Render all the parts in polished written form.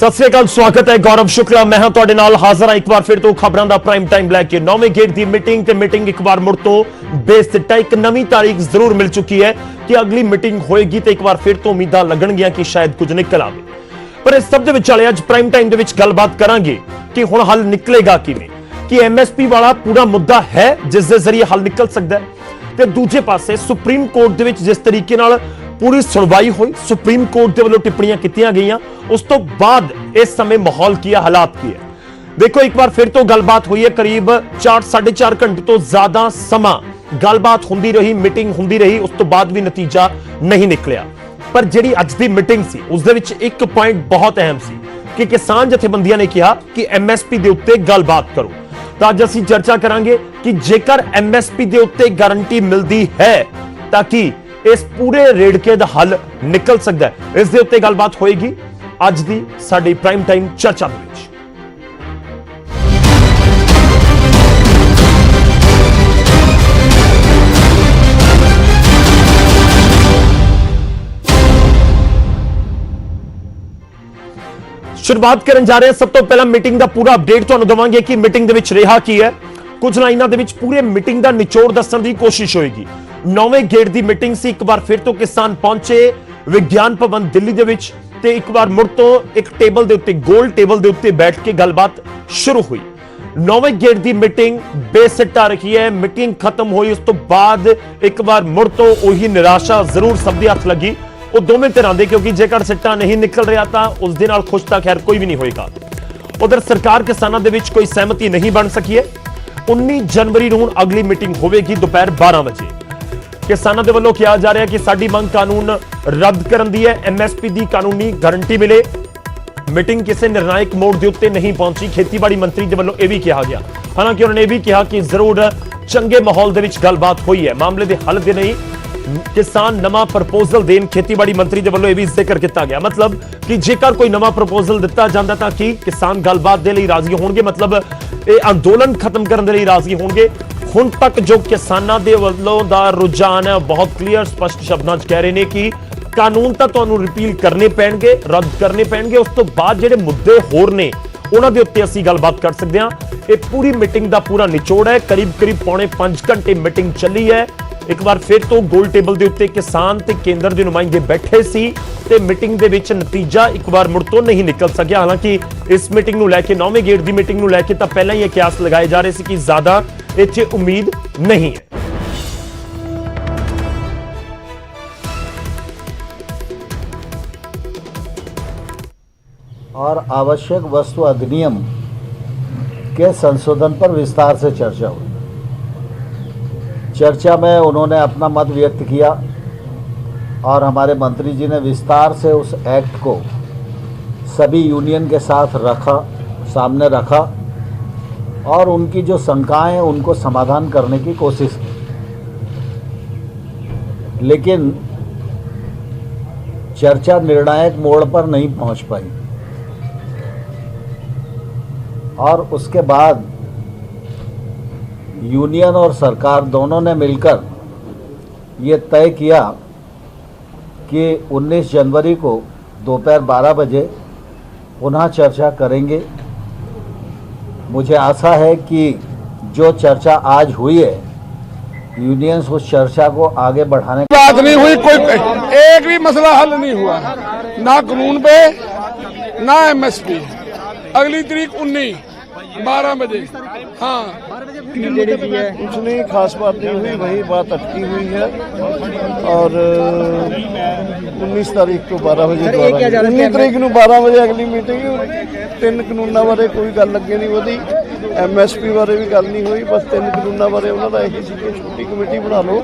सत श्री अकाल, स्वागत है गौरव शुक्ला। मैं हाँ तुहाडे नाल हाजिर हाँ एक बार फिर तो खबरों का प्राइम टाइम लैके। 9वें गेट की मीटिंग ते मीटिंग एक बार मुड़ तो बेसिट्टा एक नवी तारीख जरूर मिल चुकी है कि अगली मीटिंग होएगी तो एक बार फिर तो उम्मीदां लगणगियां कि शायद कुछ निकल आवे। पर इस सब दे विचाले अज प्राइम टाइम दे विच गलबात करांगे कि हुण हल निकलेगा किवें, कि एमएसपी वाला पूरा मुद्दा है जिस दे जरिए हल निकल सकदा है ते दूजे पासे सुप्रीम कोर्ट दे विच जिस तरीके नाल पूरी सुनवाई हुई, सुप्रीम कोर्ट के वालों टिप्पणियां कीतियां गईयां, उस तो बाद इस समय माहौल की है, हालात की है। देखो एक बार फिर तो गलबात हुई है, करीब 4-4.5 घंटे तो ज्यादा समा गलबात होंदी रही, मीटिंग होंदी रही, उस तो बाद भी नतीजा नहीं निकलिया। पर जिहड़ी अज दी मीटिंग सी उस दे विच एक पॉइंट बहुत अहम सी कि किसान जथेबंदियां ने कहा कि एमएसपी दे उत्ते गलबात करो। तो अज असीं चर्चा करांगे कि जेकर एमएसपी दे उत्ते गारंटी मिलती है ताकि इस पूरे रेड़के दा हल निकल सकता है। इस दे उत्ते गलबात होएगी अज दी साडी प्राइम टाइम चर्चा दे विच। शुरुआत करन जा रहे हैं सब तो पहला मीटिंग दा पूरा अपडेट तुहानूं दवांगे कि मीटिंग दे विच रिहा की है। कुछ लाइनां दे विच पूरे मीटिंग दा निचोड़ दस्सण दी कोशिश होएगी। 9वें गेट की मीटिंग सी, एक बार फिर तो किसान पहुंचे विज्ञान भवन दिल्ली दे विच ते एक बार मुड़ तो एक टेबल दे उत्ते, गोल टेबल दे उत्ते बैठ के गलबात शुरू हुई। 9वें गेट की मीटिंग बेसिट्टा रखी है। मीटिंग खत्म हुई उस तो बाद एक बार मुड़ तो उही निराशा जरूर सब दे हथ लगी वो दोवें धिरां दे, क्योंकि जेकर सिट्टा नहीं निकल रहा तो उस दे नाल खुश तो खैर कोई भी नहीं होएगा। उधर सरकार किसानों दे विच कोई सहमति नहीं बन सकी है। 19 जनवरी नूं अगली मीटिंग होवेगी दोपहर 12 बजे। किसानों के वालों कहा जा रहा है कि साडी मंग कानून रद्द करन दी है, एमएसपी की कानूनी गारंटी मिले। मीटिंग किसी निर्णायक मोड़ के उत्ते नहीं पहुंची, खेतीबाड़ी मंत्री के वालों यह भी कहा गया। हालांकि उन्होंने यह भी कहा कि जरूर चंगे माहौल दे विच गलबात हुई है, मामले के हल दे नहीं किसान नवा प्रपोजल देन खेतीबाड़ी मंत्री के वालों यह भी जिक्र किया गया। मतलब कि जेकर कोई नवा प्रपोजल दिता जाता तो कि किसान गलबात के लिए राजी होंगे, मतलब ये अंदोलन खत्म करने के लिए राजी होंगे। हुण तक जो किसानों के वालों का रुझान है बहुत क्लीयर स्पष्ट शब्दों कह रहे हैं कि कानून तो तुहानूं रिपील करने पैणगे, रद्द करने पैणगे, उस तो बाद जिहड़े मुद्दे होर ने उन्हां दे उत्ते असीं गलबात कर सकते हैं। ये पूरी मीटिंग का पूरा निचोड़ है। करीब करीब 4.5 घंटे मीटिंग चली है। एक बार फिर तो गोल टेबल के उत्ते किसान ते केंद्र के नुमाइंदे बैठे सी ते मीटिंग दे विच नतीजा एक बार मुड़ तो नहीं निकल सकिया। हालांकि इस मीटिंग नूं लैके 9वें गेट की मीटिंग नूं लैके तां पहलां ही कियास लगाए जा रहे सी कि ज्यादा इस उम्मीद नहीं है। और आवश्यक वस्तु अधिनियम के संशोधन पर विस्तार से चर्चा हुई। चर्चा में उन्होंने अपना मत व्यक्त किया और हमारे मंत्री जी ने विस्तार से उस एक्ट को सभी यूनियन के साथ सामने रखा और उनकी जो शंकाएं हैं उनको समाधान करने की कोशिश की। लेकिन चर्चा निर्णायक मोड़ पर नहीं पहुंच पाई और उसके बाद यूनियन और सरकार दोनों ने मिलकर ये तय किया कि 19 जनवरी को दोपहर 12 बजे पुनः चर्चा करेंगे। मुझे आशा है कि जो चर्चा आज हुई है यूनियंस उस चर्चा को आगे बढ़ाने की बात नहीं हुई, कोई एक भी मसला हल नहीं हुआ, ना कानून पे ना एमएसपी। अगली तारीख 19 12 बजे। हाँ, कुछ नहीं खास बात नहीं हुई, वही बात अटकी हुई है और 19 तारीख को 12 बजे 19 तारीख को 12 बजे अगली मीटिंग। 3 कानूनों बारे कोई गल अगे नहीं वधी, एमएसपी बारे भी गल नहीं हुई, बस 3 कानूनों बारे उन्होंने यही सी कि छोटी कमेटी बना लो।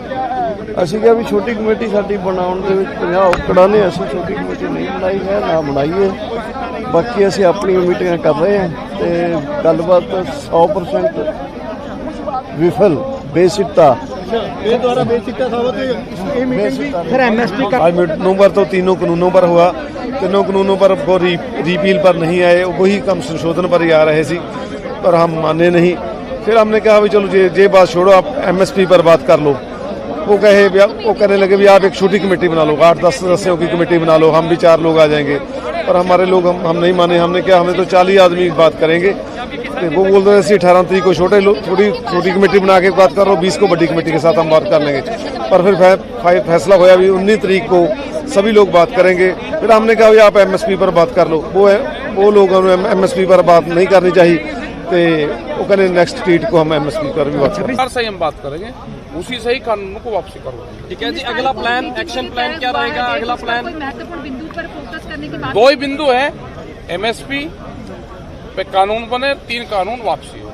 असीं कहा भी छोटी कमेटी साडी बनाउण दे विच 50 औकड़ां ने, असीं छोटी कमेटी नहीं बनाई है ना बनाईए। बाकी असीं अपनी मीटिंगां कर रहे हैं ते गलबात 100% विफल बेसिट्टा। नंबर तो तीनों कानूनों पर हुआ, तीनों कानूनों पर वो रिपील पर नहीं आए, वही कम संशोधन पर ही आ रहे थे पर हम माने नहीं। फिर हमने कहा भी चलो ये बात छोड़ो, आप एमएसपी पर बात कर लो। वो कहने लगे भी आप एक छोटी कमेटी बना लो, 8-10 सदस्यों की कमेटी बना लो, हम भी 4 लोग आ जाएंगे। पर हमारे लोग हम नहीं माने। हमने क्या, हमें तो 40 आदमी बात करेंगे, तो वो बोल रहे हैं 18 तरीक को छोटे लोग छोटी कमेटी बना के बात करो, 20 को बड़ी कमेटी के साथ हम बात कर लेंगे। पर फिर फैसला होया भी 19 तरीक को सभी लोग बात करेंगे। फिर हमने कहा भी आप MSP पर बात कर लो। वो लोगों ने MSP पर बात नहीं करनी चाहिए, तो वो कहने नेक्स्ट ट्वीट को हम MSP पर भी बात करेंगे। से हम बात करेंगे, उसी से ही कानून को वापसी करोगे। ठीक है जी, अगला प्लान, एक्शन प्लान क्या रहेगा? अगला प्लान महत्वपूर्ण बिंदु पर फोकस करने की बात। 2 ही बिंदु है, MSP पे कानून बने, 3 कानून वापसी हो।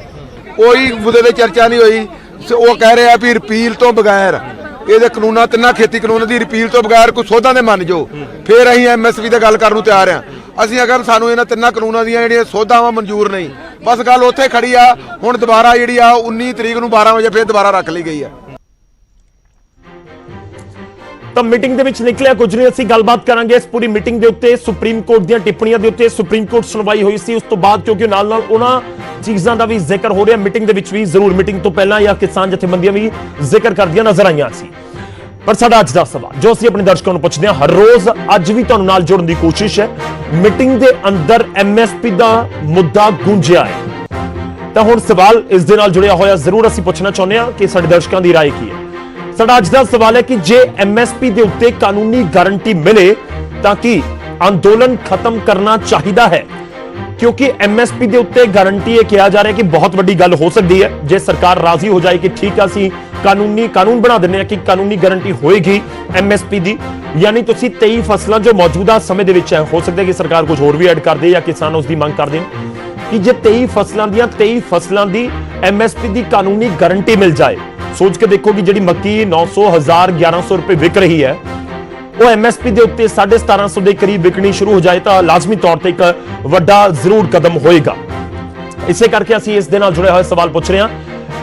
कोई मुद्दे की चर्चा नहीं हुई। वो कह रहे हैं भी रिपील तो बगैर ਇਹਦੇ ਕਾਨੂੰਨਾਂ ਤਿੰਨਾਂ ਖੇਤੀ ਕਾਨੂੰਨ ਦੀ ਰਿਪੀਲ ਤੋਂ ਬਗੈਰ ਕੋਈ ਸੋਧਾਂ ਦੇ ਮੰਨ ਜੋ, ਫਿਰ ਅਸੀਂ MSP ਤੇ ਗੱਲ ਕਰਨ ਨੂੰ ਤਿਆਰ ਆ। ਅਸੀਂ ਅਗਰ ਸਾਨੂੰ ਇਹਨਾਂ ਤਿੰਨਾਂ ਕਾਨੂੰਨਾਂ ਦੀਆਂ ਜਿਹੜੀਆਂ ਸੋਧਾਵਾਂ ਮਨਜ਼ੂਰ ਨਹੀਂ, ਬਸ ਗੱਲ ਉੱਥੇ ਖੜੀ ਆ। ਹੁਣ ਦੁਬਾਰਾ ਜਿਹੜੀ ਆ 19 ਤਰੀਕ ਨੂੰ 12 ਵਜੇ ਫਿਰ ਦੁਬਾਰਾ ਰੱਖ ਲਈ ਗਈ ਆ। ਤਾਂ ਮੀਟਿੰਗ ਦੇ ਵਿੱਚ ਨਿਕਲਿਆ ਕੁਝ ਨਹੀਂ। ਅਸੀਂ ਗੱਲਬਾਤ ਕਰਾਂਗੇ ਇਸ ਪੂਰੀ ਮੀਟਿੰਗ ਦੇ ਉੱਤੇ, ਸੁਪਰੀਮ ਕੋਰਟ ਦੀਆਂ ਟਿੱਪਣੀਆਂ ਦੇ ਉੱਤੇ। ਸੁਪਰੀਮ ਕੋਰਟ ਸੁਣਵਾਈ ਹੋਈ ਸੀ, ਉਸ ਤੋਂ ਬਾਅਦ ਕਿਉਂਕਿ ਨਾਲ ਉਹਨਾਂ ਚੀਜ਼ਾਂ ਦਾ ਵੀ ਜ਼ਿਕਰ ਹੋ ਰਿਹਾ ਮੀਟਿੰਗ ਦੇ ਵਿੱਚ ਵੀ, ਜ਼ਰੂਰ ਮੀਟਿੰਗ ਤੋਂ ਪਹਿਲਾਂ ਜਾਂ ਕਿਸਾਨ ਜਥੇਬੰਦੀਆਂ ਵੀ ਜ਼ਿਕਰ ਕਰਦੀਆਂ ਨਜ਼ਰ ਆਈਆਂ ਸੀ। ਪਰ ਸਾਡਾ ਅੱਜ ਦਾ ਸਵਾਲ ਜੋ ਅਸੀਂ ਆਪਣੇ ਦਰਸ਼ਕਾਂ ਨੂੰ ਪੁੱਛਦੇ ਹਾਂ ਹਰ ਰੋਜ਼, ਅੱਜ ਵੀ ਤੁਹਾਨੂੰ ਨਾਲ ਜੋੜਨ ਦੀ ਕੋਸ਼ਿਸ਼ ਹੈ। ਮੀਟਿੰਗ ਦੇ ਅੰਦਰ MSP ਦਾ ਮੁੱਦਾ ਗੂੰਜਿਆ ਹੈ, ਤਾਂ ਹੁਣ ਸਵਾਲ ਇਸ ਦੇ ਨਾਲ ਜੁੜਿਆ ਹੋਇਆ ਜ਼ਰੂਰ ਅਸੀਂ ਪੁੱਛਣਾ ਚਾਹੁੰਦੇ ਹਾਂ ਕਿ ਸਾਡੇ ਦਰਸ਼ਕਾਂ ਦੀ ਰਾਏ ਕੀ ਹੈ। ਸਾਡਾ ਅੱਜ ਦਾ ਸਵਾਲ ਹੈ ਕਿ ਜੇ MSP ਦੇ ਉੱਤੇ ਕਾਨੂੰਨੀ ਗਾਰੰਟੀ ਮਿਲੇ ਤਾਂ ਕੀ ਅੰਦੋਲਨ ਖਤਮ ਕਰਨਾ ਚਾਹੀਦਾ ਹੈ? क्योंकि MSP ਦੇ ਉੱਤੇ ਗਾਰੰਟੀ ਇਹ ਕਿਹਾ ਜਾ ਰਿਹਾ ਕਿ ਬਹੁਤ ਵੱਡੀ ਗੱਲ ਹੋ ਸਕਦੀ ਹੈ ਜੇ ਸਰਕਾਰ ਰਾਜ਼ੀ ਹੋ ਜਾਏ ਕਿ ਠੀਕ ਆ ਅਸੀਂ ਕਾਨੂੰਨ ਬਣਾ ਦਿੰਦੇ ਆ ਕਿ ਕਾਨੂੰਨੀ ਗਾਰੰਟੀ ਹੋਏਗੀ MSP ਦੀ। ਯਾਨੀ ਤੁਸੀਂ 23 ਫਸਲਾਂ ਜੋ ਮੌਜੂਦਾ ਸਮੇਂ ਦੇ ਵਿੱਚ ਹੈ, ਹੋ ਸਕਦਾ ਕਿ ਸਰਕਾਰ ਕੁਝ ਹੋਰ ਵੀ ਐਡ ਕਰ ਦੇ ਜਾਂ ਕਿਸਾਨ ਉਸ ਦੀ ਮੰਗ ਕਰਦੇ ਨੇ ਕਿ ਜੇ 23 ਫਸਲਾਂ ਦੀ MSP ਦੀ ਕਾਨੂੰਨੀ ਗਾਰੰਟੀ ਮਿਲ ਜਾਏ। ਸੋਚ ਕੇ ਦੇਖੋ ਕਿ ਜਿਹੜੀ ਮੱਕੀ 900, 1000, 1100 ਰੁਪਏ ਵਿਕ ਰਹੀ ਹੈ, ਉਹ MSP ਦੇ ਉੱਤੇ 1750 ਦੇ ਕਰੀਬ ਵਿਕਣੀ ਸ਼ੁਰੂ ਹੋ ਜਾਏ ਤਾਂ ਲਾਜ਼ਮੀ ਤੌਰ ਤੇ ਇੱਕ ਵੱਡਾ ਜ਼ਰੂਰ ਕਦਮ ਹੋਏਗਾ। ਇਸੇ ਕਰਕੇ ਅਸੀਂ ਇਸ ਦੇ ਨਾਲ ਜੁੜੇ ਹੋਏ ਸਵਾਲ ਪੁੱਛ ਰਹੇ ਹਾਂ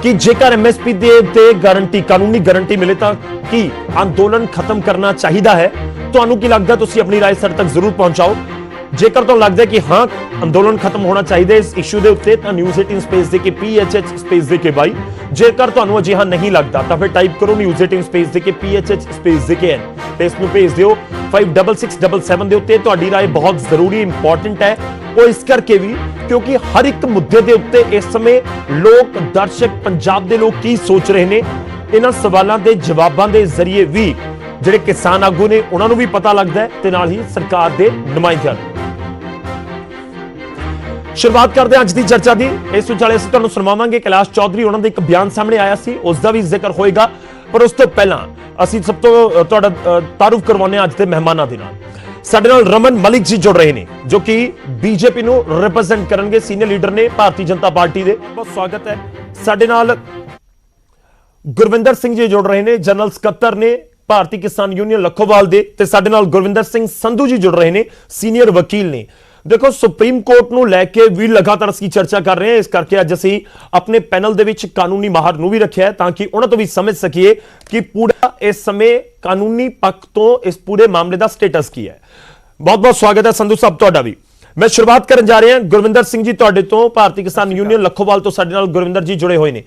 ਕਿ ਜੇਕਰ MSP ਦੇ ਉੱਤੇ ਕਾਨੂੰਨੀ ਗਾਰੰਟੀ ਮਿਲੇ ਤਾਂ ਕੀ ਅੰਦੋਲਨ ਖਤਮ ਕਰਨਾ ਚਾਹੀਦਾ ਹੈ? ਤੁਹਾਨੂੰ ਕੀ ਲੱਗਦਾ? ਤੁਸੀਂ ਆਪਣੀ ਰਾਏ ਸਾਡੇ ਤੱਕ ਜ਼ਰੂਰ ਪਹੁੰਚਾਓ। ਜੇਕਰ ਤੁਹਾਨੂੰ ਲੱਗਦਾ ਕਿ ਹਾਂ ਅੰਦੋਲਨ ਖਤਮ ਹੋਣਾ ਚਾਹੀਦਾ ਇਸ ਇਸ਼ੂ ਦੇ ਉੱਤੇ ਤਾਂ News 18 ਸਪੇਸ ਦੇ ਕੇ PHH ਸਪੇਸ ਦੇ ਕੇ ਬਾਈ। ਜੇਕਰ ਤੁਹਾਨੂੰ ਅਜਿਹਾ ਨਹੀਂ ਲੱਗਦਾ ਤਾਂ ਫਿਰ ਟਾਈਪ ਕਰੋ News 18 ਸਪੇਸ ਦੇ ਕੇ PHH ਸਪੇਸ ਦੇ ਕੇ N ਤੇ ਇਸ ਨੂੰ ਭੇਜ ਦਿਓ 56677 ਦੇ ਉੱਤੇ। ਤੁਹਾਡੀ ਰਾਏ ਬਹੁਤ ਜ਼ਰੂਰੀ ਇੰਪੋਰਟੈਂਟ ਹੈ, ਉਹ ਇਸ ਕਰਕੇ ਵੀ ਕਿਉਂਕਿ ਹਰ ਇੱਕ ਮੁੱਦੇ ਦੇ ਉੱਤੇ ਇਸ ਸਮੇਂ ਲੋਕ ਦਰਸ਼ਕ ਪੰਜਾਬ ਦੇ ਲੋਕ ਕੀ ਸੋਚ ਰਹੇ ਨੇ, ਇਹਨਾਂ ਸਵਾਲਾਂ ਦੇ ਜਵਾਬਾਂ ਦੇ ਜ਼ਰੀਏ ਵੀ ਜਿਹੜੇ ਕਿਸਾਨ ਆਗੂ ਨੇ ਉਹਨਾਂ ਨੂੰ ਵੀ ਪਤਾ ਲੱਗਦਾ ਹੈ ਤੇ ਨਾਲ ਹੀ ਸਰਕਾਰ ਦੇ ਨੁਮਾਇੰਦਿਆਂ ਨੂੰ। ਸ਼ੁਰੂਆਤ ਕਰਦੇ ਹਾਂ ਅੱਜ ਦੀ ਚਰਚਾ ਦੀ। ਇਸ ਵਿਚਾਲੇ ਅਸੀਂ ਤੁਹਾਨੂੰ ਸੁਣਾਵਾਂਗੇ ਕੈਲਾਸ਼ ਚੌਧਰੀ ਉਹਨਾਂ ਦਾ ਇੱਕ ਬਿਆਨ ਸਾਹਮਣੇ ਆਇਆ ਸੀ, ਉਸ ਦਾ ਵੀ ਜ਼ਿਕਰ ਹੋਏਗਾ। ਪਰ ਉਸ ਤੋਂ ਪਹਿਲਾਂ ਅਸੀਂ ਸਭ ਤੋਂ ਤੁਹਾਡਾ ਤਾਰੂਫ ਕਰਵਾਉਂਦੇ ਹਾਂ ਅੱਜ ਦੇ ਮਹਿਮਾਨਾਂ ਦੇ ਨਾਲ। ਸਾਡੇ ਨਾਲ ਰਮਨ ਮਲਿਕ ਜੀ ਜੁੜ ਰਹੇ ਨੇ ਜੋ ਕਿ BJP ਨੂੰ ਰਿਪਰੈਜ਼ੈਂਟ ਕਰਨਗੇ, ਸੀਨੀਅਰ ਲੀਡਰ ਨੇ ਭਾਰਤੀ ਜਨਤਾ ਪਾਰਟੀ ਦੇ। ਬਹੁਤ ਸਵਾਗਤ ਹੈ। ਸਾਡੇ ਨਾਲ ਗੁਰਵਿੰਦਰ ਸਿੰਘ ਜੀ ਜੁੜ ਰਹੇ ਨੇ, ਜਨਰਲ ਸਕੱਤਰ ਨੇ ਭਾਰਤੀ ਕਿਸਾਨ ਯੂਨੀਅਨ ਲੱਖੋਵਾਲ ਦੇ। ਤੇ ਸਾਡੇ ਨਾਲ ਗੁਰਵਿੰਦਰ ਸਿੰਘ ਸੰਧੂ ਜੀ ਜੁੜ ਰਹੇ ਨੇ, ਸੀਨੀਅਰ ਵਕੀਲ ਨੇ। ਦੇਖੋ ਸੁਪਰੀਮ ਕੋਰਟ ਨੂੰ ਲੈ ਕੇ ਵੀ ਲਗਾਤਾਰ ਅਸੀਂ ਚਰਚਾ ਕਰ ਰਹੇ ਹਾਂ, ਇਸ ਕਰਕੇ ਅੱਜ ਅਸੀਂ ਆਪਣੇ ਪੈਨਲ ਦੇ ਵਿੱਚ ਕਾਨੂੰਨੀ ਮਾਹਰ ਨੂੰ ਵੀ ਰੱਖਿਆ ਤਾਂ ਕਿ ਉਹਨਾਂ ਤੋਂ ਵੀ ਸਮਝ ਸਕੀਏ ਕਿ ਪੂਰਾ ਇਸ ਸਮੇਂ ਕਾਨੂੰਨੀ ਪੱਖ ਤੋਂ ਇਸ ਪੂਰੇ ਮਾਮਲੇ ਦਾ ਸਟੇਟਸ ਕੀ ਹੈ। ਬਹੁਤ ਬਹੁਤ ਸਵਾਗਤ ਹੈ ਸੰਧੂ ਸਾਹਿਬ ਤੁਹਾਡਾ ਵੀ। ਮੈਂ ਸ਼ੁਰੂਆਤ ਕਰਨ ਜਾ ਰਿਹਾ ਗੁਰਵਿੰਦਰ ਸਿੰਘ ਜੀ ਤੁਹਾਡੇ ਤੋਂ, ਭਾਰਤੀ ਕਿਸਾਨ ਯੂਨੀਅਨ ਲੱਖੋਵਾਲ ਤੋਂ ਸਾਡੇ ਨਾਲ ਗੁਰਵਿੰਦਰ ਜੀ ਜੁੜੇ ਹੋਏ ਨੇ।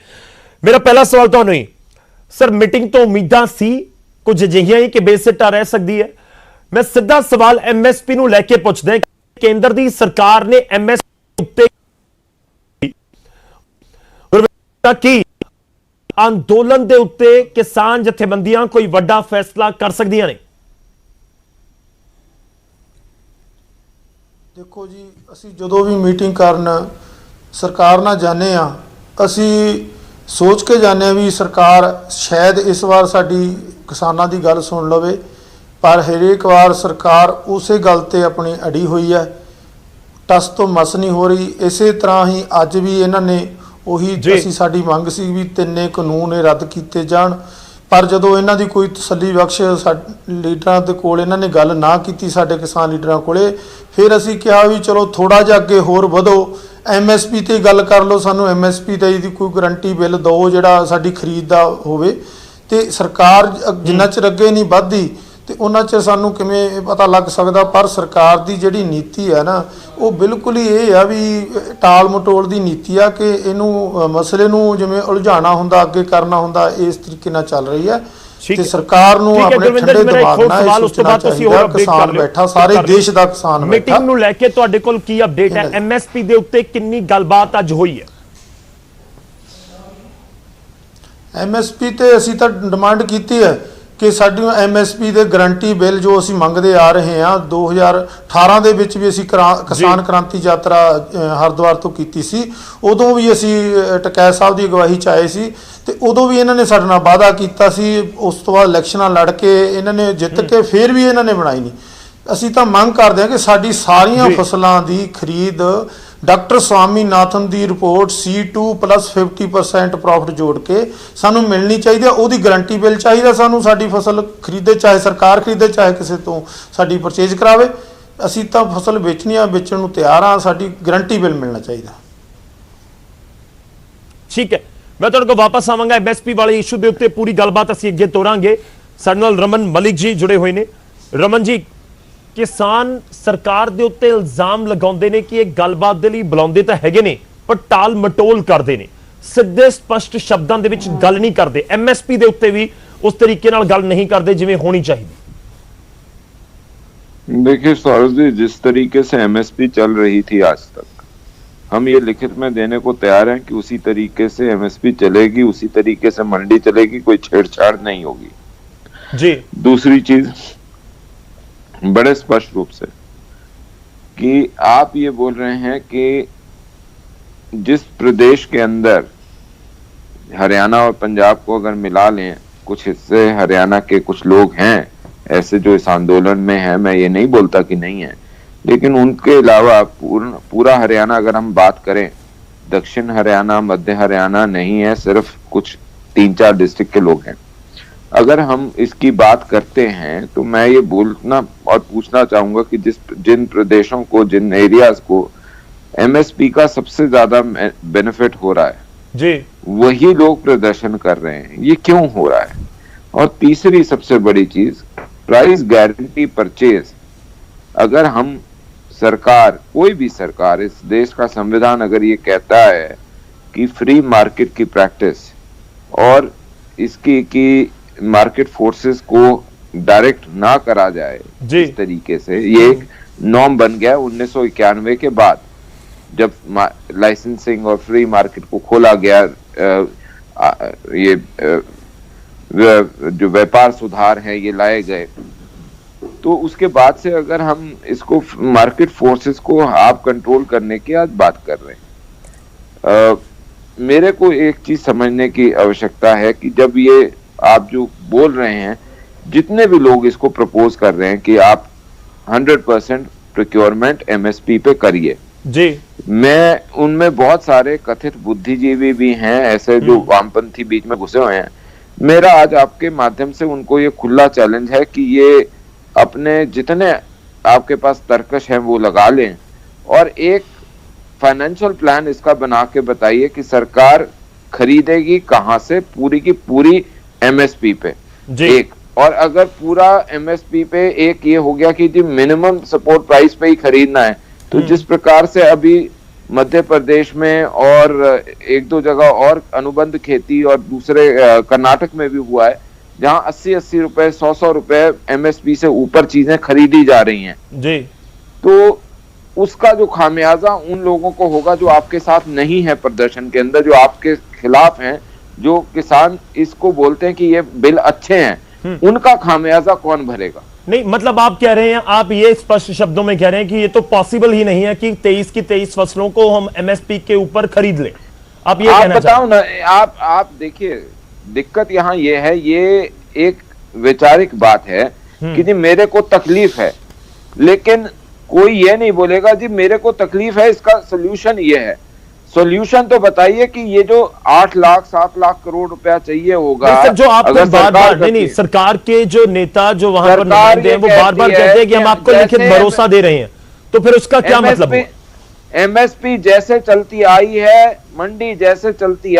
ਮੇਰਾ ਪਹਿਲਾ ਸਵਾਲ ਤੁਹਾਨੂੰ ਹੀ ਸਰ, ਮੀਟਿੰਗ ਤੋਂ ਉਮੀਦਾਂ ਸੀ ਕੁਝ ਅਜਿਹੀਆਂ ਹੀ ਕਿ ਬੇਸਿੱਟਾ ਰਹਿ ਸਕਦੀ ਹੈ? ਮੈਂ ਸਿੱਧਾ ਸਵਾਲ MSP ਨੂੰ ਲੈ ਕੇ ਪੁੱਛਦਾ, ਕੇਂਦਰ ਦੀ ਸਰਕਾਰ ਨੇ MSP ਉੱਤੇ ਕੀ ਅੰਦੋਲਨ ਦੇ ਉੱਤੇ ਕਿਸਾਨ ਜਥੇਬੰਦੀਆਂ ਕੋਈ ਵੱਡਾ ਫੈਸਲਾ ਕਰ ਸਕਦੀਆਂ ਨੇ? ਦੇਖੋ ਜੀ, ਅਸੀਂ ਜਦੋਂ ਵੀ ਮੀਟਿੰਗ ਕਰਨ ਸਰਕਾਰ ਨਾਲ ਜਾਂਦੇ ਆ, ਅਸੀਂ ਸੋਚ ਕੇ ਜਾਂਦੇ ਆ ਵੀ ਸਰਕਾਰ ਸ਼ਾਇਦ ਇਸ ਵਾਰ ਸਾਡੀ ਕਿਸਾਨਾਂ ਦੀ ਗੱਲ ਸੁਣ ਲਵੇ, ਪਰ ਹਰੇਕ ਵਾਰ ਸਰਕਾਰ ਉਸੇ ਗੱਲ ਤੇ ਆਪਣੀ ਅੜੀ ਹੋਈ ਹੈ, ਟਸ ਤੋਂ ਮਸ ਨਹੀਂ ਹੋ ਰਹੀ। ਇਸੇ ਤਰ੍ਹਾਂ ਹੀ ਅੱਜ ਵੀ ਇਹਨਾਂ ਨੇ ਉਹੀ ਅਸੀਂ ਸਾਡੀ ਮੰਗ ਸੀ ਵੀ ਤਿੰਨੇ ਕਾਨੂੰਨ ਇਹ ਰੱਦ ਕੀਤੇ ਜਾਣ, ਪਰ ਜਦੋਂ ਇਹਨਾਂ ਦੀ ਕੋਈ ਤਸੱਲੀ ਬਖਸ਼ ਲੀਡਰਾਂ ਦੇ ਕੋਲ ਇਹਨਾਂ ਨੇ ਗੱਲ ਨਾ ਕੀਤੀ, ਸਾਡੇ ਕਿਸਾਨ ਲੀਡਰਾਂ ਕੋਲੇ, ਫਿਰ ਅਸੀਂ ਕਿਹਾ ਵੀ ਚਲੋ ਥੋੜਾ ਜਿਹਾ ਅੱਗੇ ਹੋਰ ਵਧੋ, MSP ਤੇ ਗੱਲ ਕਰ ਲਓ, ਸਾਨੂੰ MSP ਤੇ ਦੀ ਕੋਈ ਗਰੰਟੀ ਬਿੱਲ ਦਿਓ ਜਿਹੜਾ ਸਾਡੀ ਖਰੀਦ ਦਾ ਹੋਵੇ। ਤੇ ਸਰਕਾਰ ਜਿੰਨਾ ਚਿਰ ਅੱਗੇ ਨਹੀਂ ਵੱਧਦੀ ਤੇ ਉਹਨਾਂ ਚਿਰ ਸਾਨੂੰ ਕਿਵੇਂ ਪਤਾ ਲੱਗ ਸਕਦਾ। ਪਰ ਸਰਕਾਰ ਦੀ ਜਿਹੜੀ ਨੀਤੀ ਹੈ ਨਾ, ਉਹ ਬਿਲਕੁਲ ਹੀ ਇਹ ਆ ਵੀ ਟਾਲ ਮਟੋਲ ਦੀ ਨੀਤੀ ਆ ਕਿ ਇਹਨੂੰ ਮਸਲੇ ਨੂੰ ਜਿਵੇਂ ਉਲਝਾਉਣਾ ਹੁੰਦਾ, ਅੱਗੇ ਕਰਨਾ ਹੁੰਦਾ, ਇਸ ਤਰੀਕੇ ਨਾਲ ਚੱਲ ਰਹੀ ਹੈ। ਠੀਕ ਤੇ ਹੈ। ਸਰਕਾਰ ਨੂੰ ਠੀਕ ਹੈ, ਆਪਣੇ ਗੁਰਵਿੰਦਰ ਠੰਡੇ ਜੀ, ਮੇਰਾ ਇੱਕ ਦਿਮਾਗ ਹੋਰ ਨਾਲ ਸਵਾਲ ਉਸ ਤੋਂ ਬਾਅਦ ਤੁਸੀਂ ਹੋਰ update ਕਰ ਕਿਸਾਨ ਲਿਓ। ਬੈਠਾ, ਸਾਰੇ ਦੇਸ਼ ਦਾ ਕਿਸਾਨ ਬੈਠਾ। ਮੀਟਿੰਗ ਨੂੰ ਲੈ ਕੇ ਤੁਹਾਡੇ ਕੋਲ ਕੀ ਅਪਡੇਟ ਹੈ? ਐਮਐਸਪੀ ਦੇ ਉੱਤੇ ਕਿੰਨੀ ਗੱਲਬਾਤ ਅੱਜ ਹੋਈ ਹੈ? ਐਮਐਸਪੀ ਤੇ ਅਸੀਂ ਤਾਂ ਡਿਮਾਂਡ ਕੀਤੀ ਹੈ ਕਿ ਸਾਡੀ ਐਮਐਸਪੀ ਦੇ ਗਰੰਟੀ ਬਿੱਲ ਜੋ ਅਸੀਂ ਮੰਗਦੇ ਆ ਰਹੇ ਹਾਂ, 2018 ਦੇ ਵਿੱਚ ਵੀ ਅਸੀਂ ਕਿਸਾਨ ਕ੍ਰਾਂਤੀ ਯਾਤਰਾ ਹਰਿਦੁਆਰ ਤੋਂ ਕੀਤੀ ਸੀ। ਉਦੋਂ ਵੀ ਅਸੀਂ ਟਕੈਤ ਸਾਹਿਬ ਦੀ ਅਗਵਾਈ 'ਚ ਆਏ ਸੀ ਤੇ ਉਦੋਂ ਵੀ ਇਹਨਾਂ ਨੇ ਸਾਡੇ ਨਾਲ ਵਾਅਦਾ ਕੀਤਾ ਸੀ। ਉਸ ਤੋਂ ਬਾਅਦ ਇਲੈਕਸ਼ਨਾਂ ਲੜ ਕੇ ਇਹਨਾਂ ਨੇ ਜਿੱਤ ਕੇ ਫਿਰ ਵੀ ਇਹਨਾਂ ਨੇ ਬਣਾਈ ਨਹੀਂ। ਅਸੀਂ ਤਾਂ ਮੰਗ ਕਰਦੇ ਹਾਂ ਕਿ ਸਾਡੀ ਸਾਰੀਆਂ ਫਸਲਾਂ ਦੀ ਖਰੀਦ ਡਾਕਟਰ ਸਵਾਮੀਨਾਥਨ ਦੀ ਰਿਪੋਰਟ C2 + 50% ਪ੍ਰੋਫਿਟ ਜੋੜ ਕੇ ਸਾਨੂੰ ਮਿਲਣੀ ਚਾਹੀਦੀ ਹੈ। ਉਹਦੀ ਗਰੰਟੀ ਬਿੱਲ ਚਾਹੀਦਾ ਸਾਨੂੰ, ਸਾਡੀ ਫਸਲ ਖਰੀਦੇ, ਚਾਹੇ ਸਰਕਾਰ ਖਰੀਦੇ ਚਾਹੇ ਕਿਸੇ ਤੋਂ ਸਾਡੀ ਪਰਚੇਜ ਕਰਾਵੇ। ਅਸੀਂ ਤਾਂ ਫਸਲ ਵੇਚਣੀ ਆ, ਵੇਚਣ ਨੂੰ ਤਿਆਰ ਹਾਂ, ਸਾਡੀ ਗਰੰਟੀ ਬਿੱਲ ਮਿਲਣਾ ਚਾਹੀਦਾ। ਠੀਕ ਹੈ, ਮੈਂ ਤੁਹਾਡੇ ਕੋਲ ਵਾਪਸ ਆਵਾਂਗਾ। ਐਮਐਸਪੀ ਵਾਲੇ ਇਸ਼ੂ ਦੇ ਉੱਤੇ ਪੂਰੀ ਗੱਲਬਾਤ ਅਸੀਂ ਅੱਗੇ ਤੋਰਾਂਗੇ। ਸਾਡੇ ਨਾਲ ਰਮਨ ਮਲਿਕ ਜੀ ਜੁੜੇ ਹੋਏ ਨੇ। ਰਮਨ ਜੀ, ਕਿਸਾਨ ਸਰਕਾਰ ਦੇ ਉੱਤੇ ਇਲਜ਼ਾਮ ਲਗਾਉਂਦੇ ਨੇ ਕਿ ਇਹ ਗੱਲਬਾਤ ਦੇ ਲਈ ਬੁਲਾਉਂਦੇ ਤਾਂ ਹੈਗੇ ਨੇ ਪਰ ਟਾਲ ਮਟੋਲ ਕਰਦੇ ਨੇ, ਸਿੱਧੇ ਸਪਸ਼ਟ ਸ਼ਬਦਾਂ ਦੇ ਵਿੱਚ ਗੱਲ ਨਹੀਂ ਕਰਦੇ। ਐਮਐਸਪੀ ਦੇ ਉੱਤੇ ਵੀ ਉਸ ਤਰੀਕੇ ਨਾਲ ਗੱਲ नहीं करते जिवें होनी चाहिए। देखिए सौरभ जी, जिस तरीके से एमएसपी चल रही थी आज तक, हम ये लिखित में देने को तैयार हैं कि उसी तरीके से एमएसपी चलेगी, उसी तरीके से मंडी चलेगी, कोई छेड़छाड़ नहीं होगी जी। दूसरी चीज बड़े स्पष्ट रूप से कि आप ये बोल रहे हैं कि जिस प्रदेश के अंदर हरियाणा और पंजाब को अगर मिला लें, कुछ हिस्से हरियाणा के कुछ लोग हैं ऐसे जो इस आंदोलन में हैं, मैं ये नहीं बोलता कि नहीं है, लेकिन उनके अलावा पूरा हरियाणा अगर हम बात करें, दक्षिण हरियाणा, मध्य हरियाणा नहीं है, सिर्फ कुछ 3-4 डिस्ट्रिक्ट के लोग हैं। अगर हम इसकी बात करते हैं तो मैं ये बोलना और पूछना चाहूंगा कि जिन प्रदेशों को, जिन एरियाज को एमएसपी का सबसे ज्यादा बेनिफिट हो रहा है जी, वही लोग प्रदर्शन कर रहे हैं, ये क्यों हो रहा है? और तीसरी सबसे बड़ी चीज, प्राइस गारंटी परचेज। अगर हम सरकार, कोई भी सरकार, इस देश का संविधान अगर ये कहता है कि फ्री मार्केट की प्रैक्टिस और इसकी कि मार्केट फोर्सेस को डायरेक्ट ना करा जाए जी। इस तरीके से, ये एक नॉर्म बन गया 1991 के बाद, जब लाइसेंसिंग और फ्री मार्केट को खोला गया, ये जो व्यापार सुधार है ये लाए गए, तो उसके बाद से अगर हम इसको मार्केट फोर्सेस को आप कंट्रोल करने की आज बात कर रहे हैं, मेरे को एक चीज समझने की आवश्यकता है कि जब ये आप जो बोल रहे हैं, जितने भी लोग इसको प्रपोज कर रहे हैं कि आप 100% प्रोक्योरमेंट एमएसपी पे करिए जी, मैं उनमें बहुत सारे कथित बुद्धिजीवी भी हैं ऐसे जो वामपंथी बीच में घुसे हुए हैं। मेरा आज आपके माध्यम से उनको ये खुला चैलेंज है कि ये अपने जितने आपके पास तर्कश हैं वो लगा लें और एक फाइनेंशियल प्लान इसका बना के बताइए कि सरकार खरीदेगी कहां से पूरी की पूरी एमएसपी पे जी। एक, और अगर पूरा एमएसपी पे एक ये हो गया कि जी मिनिमम सपोर्ट प्राइस पे ही खरीदना है, तो जिस प्रकार से अभी मध्य प्रदेश में और 1-2 जगह और अनुबंध खेती और दूसरे कर्नाटक में भी हुआ है, जहां 80-80 रुपए, 100-100 रुपए एमएसपी से ऊपर चीजें खरीदी जा रही हैं जी, तो उसका जो खामियाजा उन लोगों को होगा जो आपके साथ नहीं है प्रदर्शन के अंदर, जो आपके खिलाफ हैं, जो किसान इसको बोलते हैं कि ये बिल अच्छे हैं, उनका खामियाजा कौन भरेगा? नहीं, मतलब आप कह रहे हैं, आप ये स्पष्ट शब्दों में कह रहे हैं कि ये तो पॉसिबल ही नहीं है कि 23 की 23 फसलों को हम एमएसपी के ऊपर खरीद लें। आप ये कहना बताओ ना, आप देखिए, दिक्कत यहाँ ये है, ये एक वैचारिक बात है कि जी मेरे को तकलीफ है, लेकिन कोई ये नहीं बोलेगा जी मेरे को तकलीफ है, इसका सोल्यूशन ये है। सोल्यूशन तो बताइए कि ये जो 8 लाख 7 लाख करोड़ रुपया चाहिए होगा, जो आपको बार-बार नहीं, सरकार के जो नेता जो वहां पर नुमाइंदे हैं वो बार-बार कहते हैं कि हम आपको लिखित भरोसा दे रहे हैं, तो फिर उसका क्या मतलब है? एमएसपी जैसे चलती आई है, मंडी जैसे चलती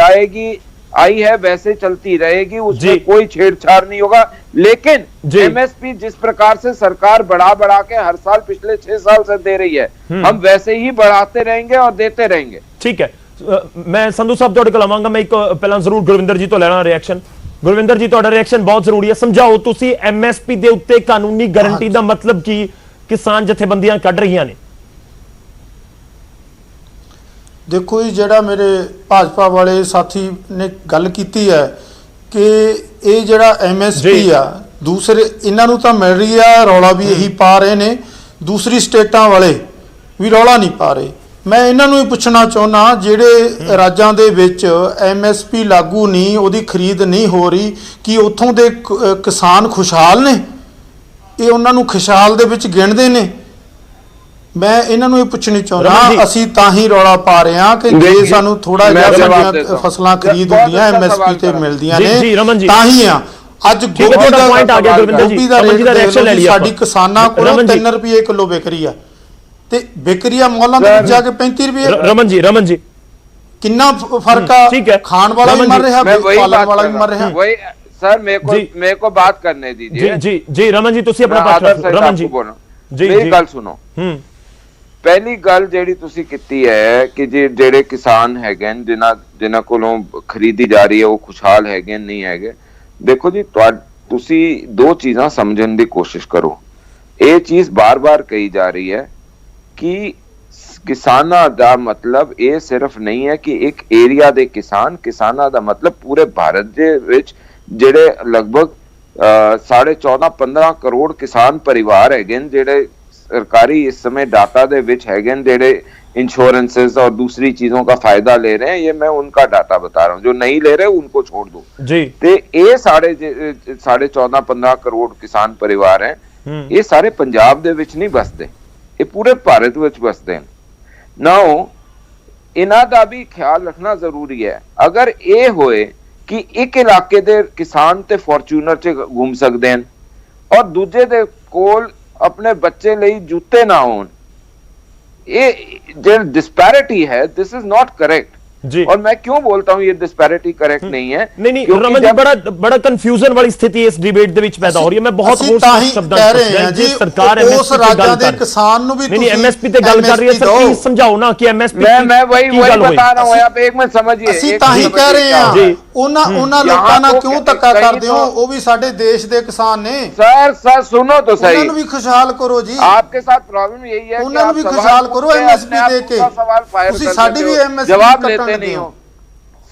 आई है वैसे चलती रहेगी, उसमें कोई छेड़छाड़ नहीं होगा। लेकिन एमएसपी जिस प्रकार से सरकार बढ़ा के हर साल पिछले 6 साल से दे रही है, हम वैसे ही बढ़ाते रहेंगे और देते रहेंगे। ठीक है, मैं संधू साहब ਤੁਹਾਡੇ ਕੋਲ ਆਵਾਂਗਾ। मैं एक पहला जरूर गुरविंदर जी तो लेना रिएक्शन। ਗੁਰਵਿੰਦਰ ਜੀ ਤੁਹਾਡਾ ਰਿਐਕਸ਼ਨ ਬਹੁਤ ਜ਼ਰੂਰੀ ਹੈ, ਸਮਝਾਓ ਤੁਸੀਂ ਐਮਐਸਪੀ ਦੇ ਉੱਤੇ ਕਾਨੂੰਨੀ ਗਾਰੰਟੀ ਦਾ ਮਤਲਬ ਕੀ ਕਿਸਾਨ ਜਥੇਬੰਦੀਆਂ ਕੱਢ ਰਹੀਆਂ ਨੇ। ਦੇਖੋ ਜੀ, ਜਿਹੜਾ ਮੇਰੇ ਭਾਜਪਾ ਵਾਲੇ ਸਾਥੀ ਨੇ ਗੱਲ ਕੀਤੀ ਹੈ ਕਿ ਇਹ ਜਿਹੜਾ ਐਮਐਸਪੀ ਆ ਦੂਸਰੇ ਇਹਨਾਂ ਨੂੰ ਤਾਂ ਮਿਲ ਰਹੀ ਆ, ਰੌਲਾ ਵੀ ਇਹੀ ਪਾ ਰਹੇ ਨੇ, ਦੂਸਰੀ ਸਟੇਟਾਂ ਵਾਲੇ ਵੀ ਰੌਲਾ ਨਹੀਂ ਪਾ ਰਹੇ। ਮੈਂ ਇਹਨਾਂ ਨੂੰ ਹੀ ਪੁੱਛਣਾ ਚਾਹੁੰਦਾ, ਜਿਹੜੇ ਰਾਜਾਂ ਦੇ ਵਿੱਚ ਐਮਐਸਪੀ ਲਾਗੂ ਨਹੀਂ, ਉਹਦੀ ਖਰੀਦ ਨਹੀਂ ਹੋ ਰਹੀ, ਕਿ ਉੱਥੋਂ ਦੇ ਕਿਸਾਨ ਖੁਸ਼ਹਾਲ ਨੇ? ਇਹ ਉਹਨਾਂ ਨੂੰ ਖੁਸ਼ਹਾਲ ਦੇ ਵਿੱਚ ਗਿਣਦੇ ਨੇ? ਮੈਂ ਇਹਨਾਂ ਨੂੰ ਇਹ ਪੁੱਛਣੀ ਚਾਹੁੰਦਾ, ਅਸੀਂ ਤਾਂ ਹੀ ਰੌਲਾ ਪਾ ਰਹੇ ਹਾਂ ਕਿ ਜੇ ਸਾਨੂੰ ਥੋੜਾ ਜਿਹਾ ਸਾਡੀਆਂ ਫਸਲਾਂ ਖਰੀਦ ਹੁੰਦੀਆਂ ਐਮਐਸਪੀ ਤੇ ਮਿਲਦੀਆਂ ਨੇ ਤਾਂ ਹੀ ਆ। ਅੱਜ ਗੋਭੀ ਦਾ ਪੁਆਇੰਟ ਆ ਗਿਆ ਗੁਰਵਿੰਦਰ ਜੀ, ਗੋਭੀ ਦਾ ਰਿਐਕਸ਼ਨ ਲੈ ਲਿਆ। ਸਾਡੀ ਕਿਸਾਨਾਂ ਕੋਲ 3 ਰੁਪਏ ਕਿਲੋ ਵਿਕ ਰਹੀ ਆ ਤੇ ਵਿਕ ਰਹੀ ਆ ਮੌਲਾਂ ਦੇ ਵਿੱਚ ਜਾ ਕੇ 35 ਰੁਪਏ। ਰਮਨ ਜੀ ਕਿੰਨਾ ਫਰਕ ਆ? ਖਾਣ वाला भी मर रहा है, पालन वाला भी मर रहा है। वही सर मेरे को बात करने दीजिए। जी जी रमन जी तुसी अपना पार्ट रखो। रमन जी मेरी गल सुनो। पहली गल ਜਿਹੜੀ ਤੁਸੀਂ ਕੀਤੀ ਹੈ ਕਿ ਜਿਹੜੇ ਕਿਸਾਨ ਹੈਗੇ ਜਿਨ੍ਹਾਂ ਕੋਲੋਂ ਖਰੀਦੀ ਜਾ ਰਹੀ ਹੈ ਉਹ ਖੁਸ਼ਹਾਲ ਹੈਗੇ ਨਹੀਂ ਹੈਗੇ। ਦੇਖੋ ਜੀ ਤੁਸੀਂ ਦੋ ਚੀਜ਼ਾਂ ਸਮਝਣ ਦੀ ਕੋਸ਼ਿਸ਼ ਕਰੋ। ਇਹ ਚੀਜ਼ ਬਾਰ-ਬਾਰ ਕਹੀ ਜਾ ਰਹੀ ਹੈ ਕਿ ਕਿਸਾਨਾਂ ਦਾ ਮਤਲਬ ਇਹ ਸਿਰਫ ਨਹੀਂ ਹੈ ਕਿ ਇੱਕ ਏਰੀਆ ਦੇ ਕਿਸਾਨਾਂ ਦਾ ਮਤਲਬ ਪੂਰੇ ਭਾਰਤ ਦੇ ਵਿੱਚ ਜਿਹੜੇ ਲਗਭਗ 14.5-15 ਕਰੋੜ ਕਿਸਾਨ ਪਰਿਵਾਰ ਹੈਗੇ ਜਿਹੜੇ सरकारी इस समय डाटा दे विच हैगे जेडे इंश्योरेंसेस और दूसरी चीजों का फायदा ले रहे हैं, ये मैं उनका डाटा बता रहा हूँ। जो नहीं ले रहे उनको छोड़ दो जी। ते ये 14.5-15 करोड़ किसान परिवार हैं, ये सारे पंजाब दे विच नहीं बसते, ये पूरे भारत विच बसते हैं। नाउ इन्हां दा भी ख्याल रखना जरूरी है। अगर ये होए कि एक इलाके दे किसान ते फॉर्च्यूनर च घूम सकते हैं और दूजे दे कोल अपने बच्चे लिए जूते ना होन, ये जो डिस्पैरिटी है दिस इज नॉट करेक्ट जी। और मैं क्यों बोलता हूं ये डिस्पैरिटी करेक्ट नहीं है? नहीं रमन जी बड़ा कंफ्यूजन वाली स्थिति इस डिबेट दे विच पैदा हो रही है। मैं बहुत शब्दां कह रहे हैं जी सरकार उस राज्य दे किसान नु भी नहीं एमएसपी ते गल कर रही है। सर प्लीज समझाओ ना कि एमएसपी मैं वही बता रहा हूं, आप एक मिनट समझिए। ਅਸੀਂ ਤਾਂ ਹੀ ਕਹਿ ਰਹੇ ਹਾਂ ਜੀ ਉਹਨਾਂ ਲੋਕਾਂ ਨਾਲ ਕਿਉਂ ਧੱਕਾ ਕਰਦੇ ਹੋ? ਉਹ ਵੀ ਸਾਡੇ ਦੇਸ਼ ਦੇ ਕਿਸਾਨ ਨੇ। सर सुनो तो सही, ਉਹਨਾਂ ਨੂੰ ਵੀ ਖੁਸ਼ਹਾਲ ਕਰੋ ਜੀ। आपके साथ प्रॉब्लम यही है ਉਹਨਾਂ ਨੂੰ ਵੀ ਖੁਸ਼ਹਾਲ ਕਰੋ एमएसपी ਦੇ ਕੇ। ਤੁਸੀਂ ਸਾਡੀ भी एमएसपी जवाब लेते नहीं हो।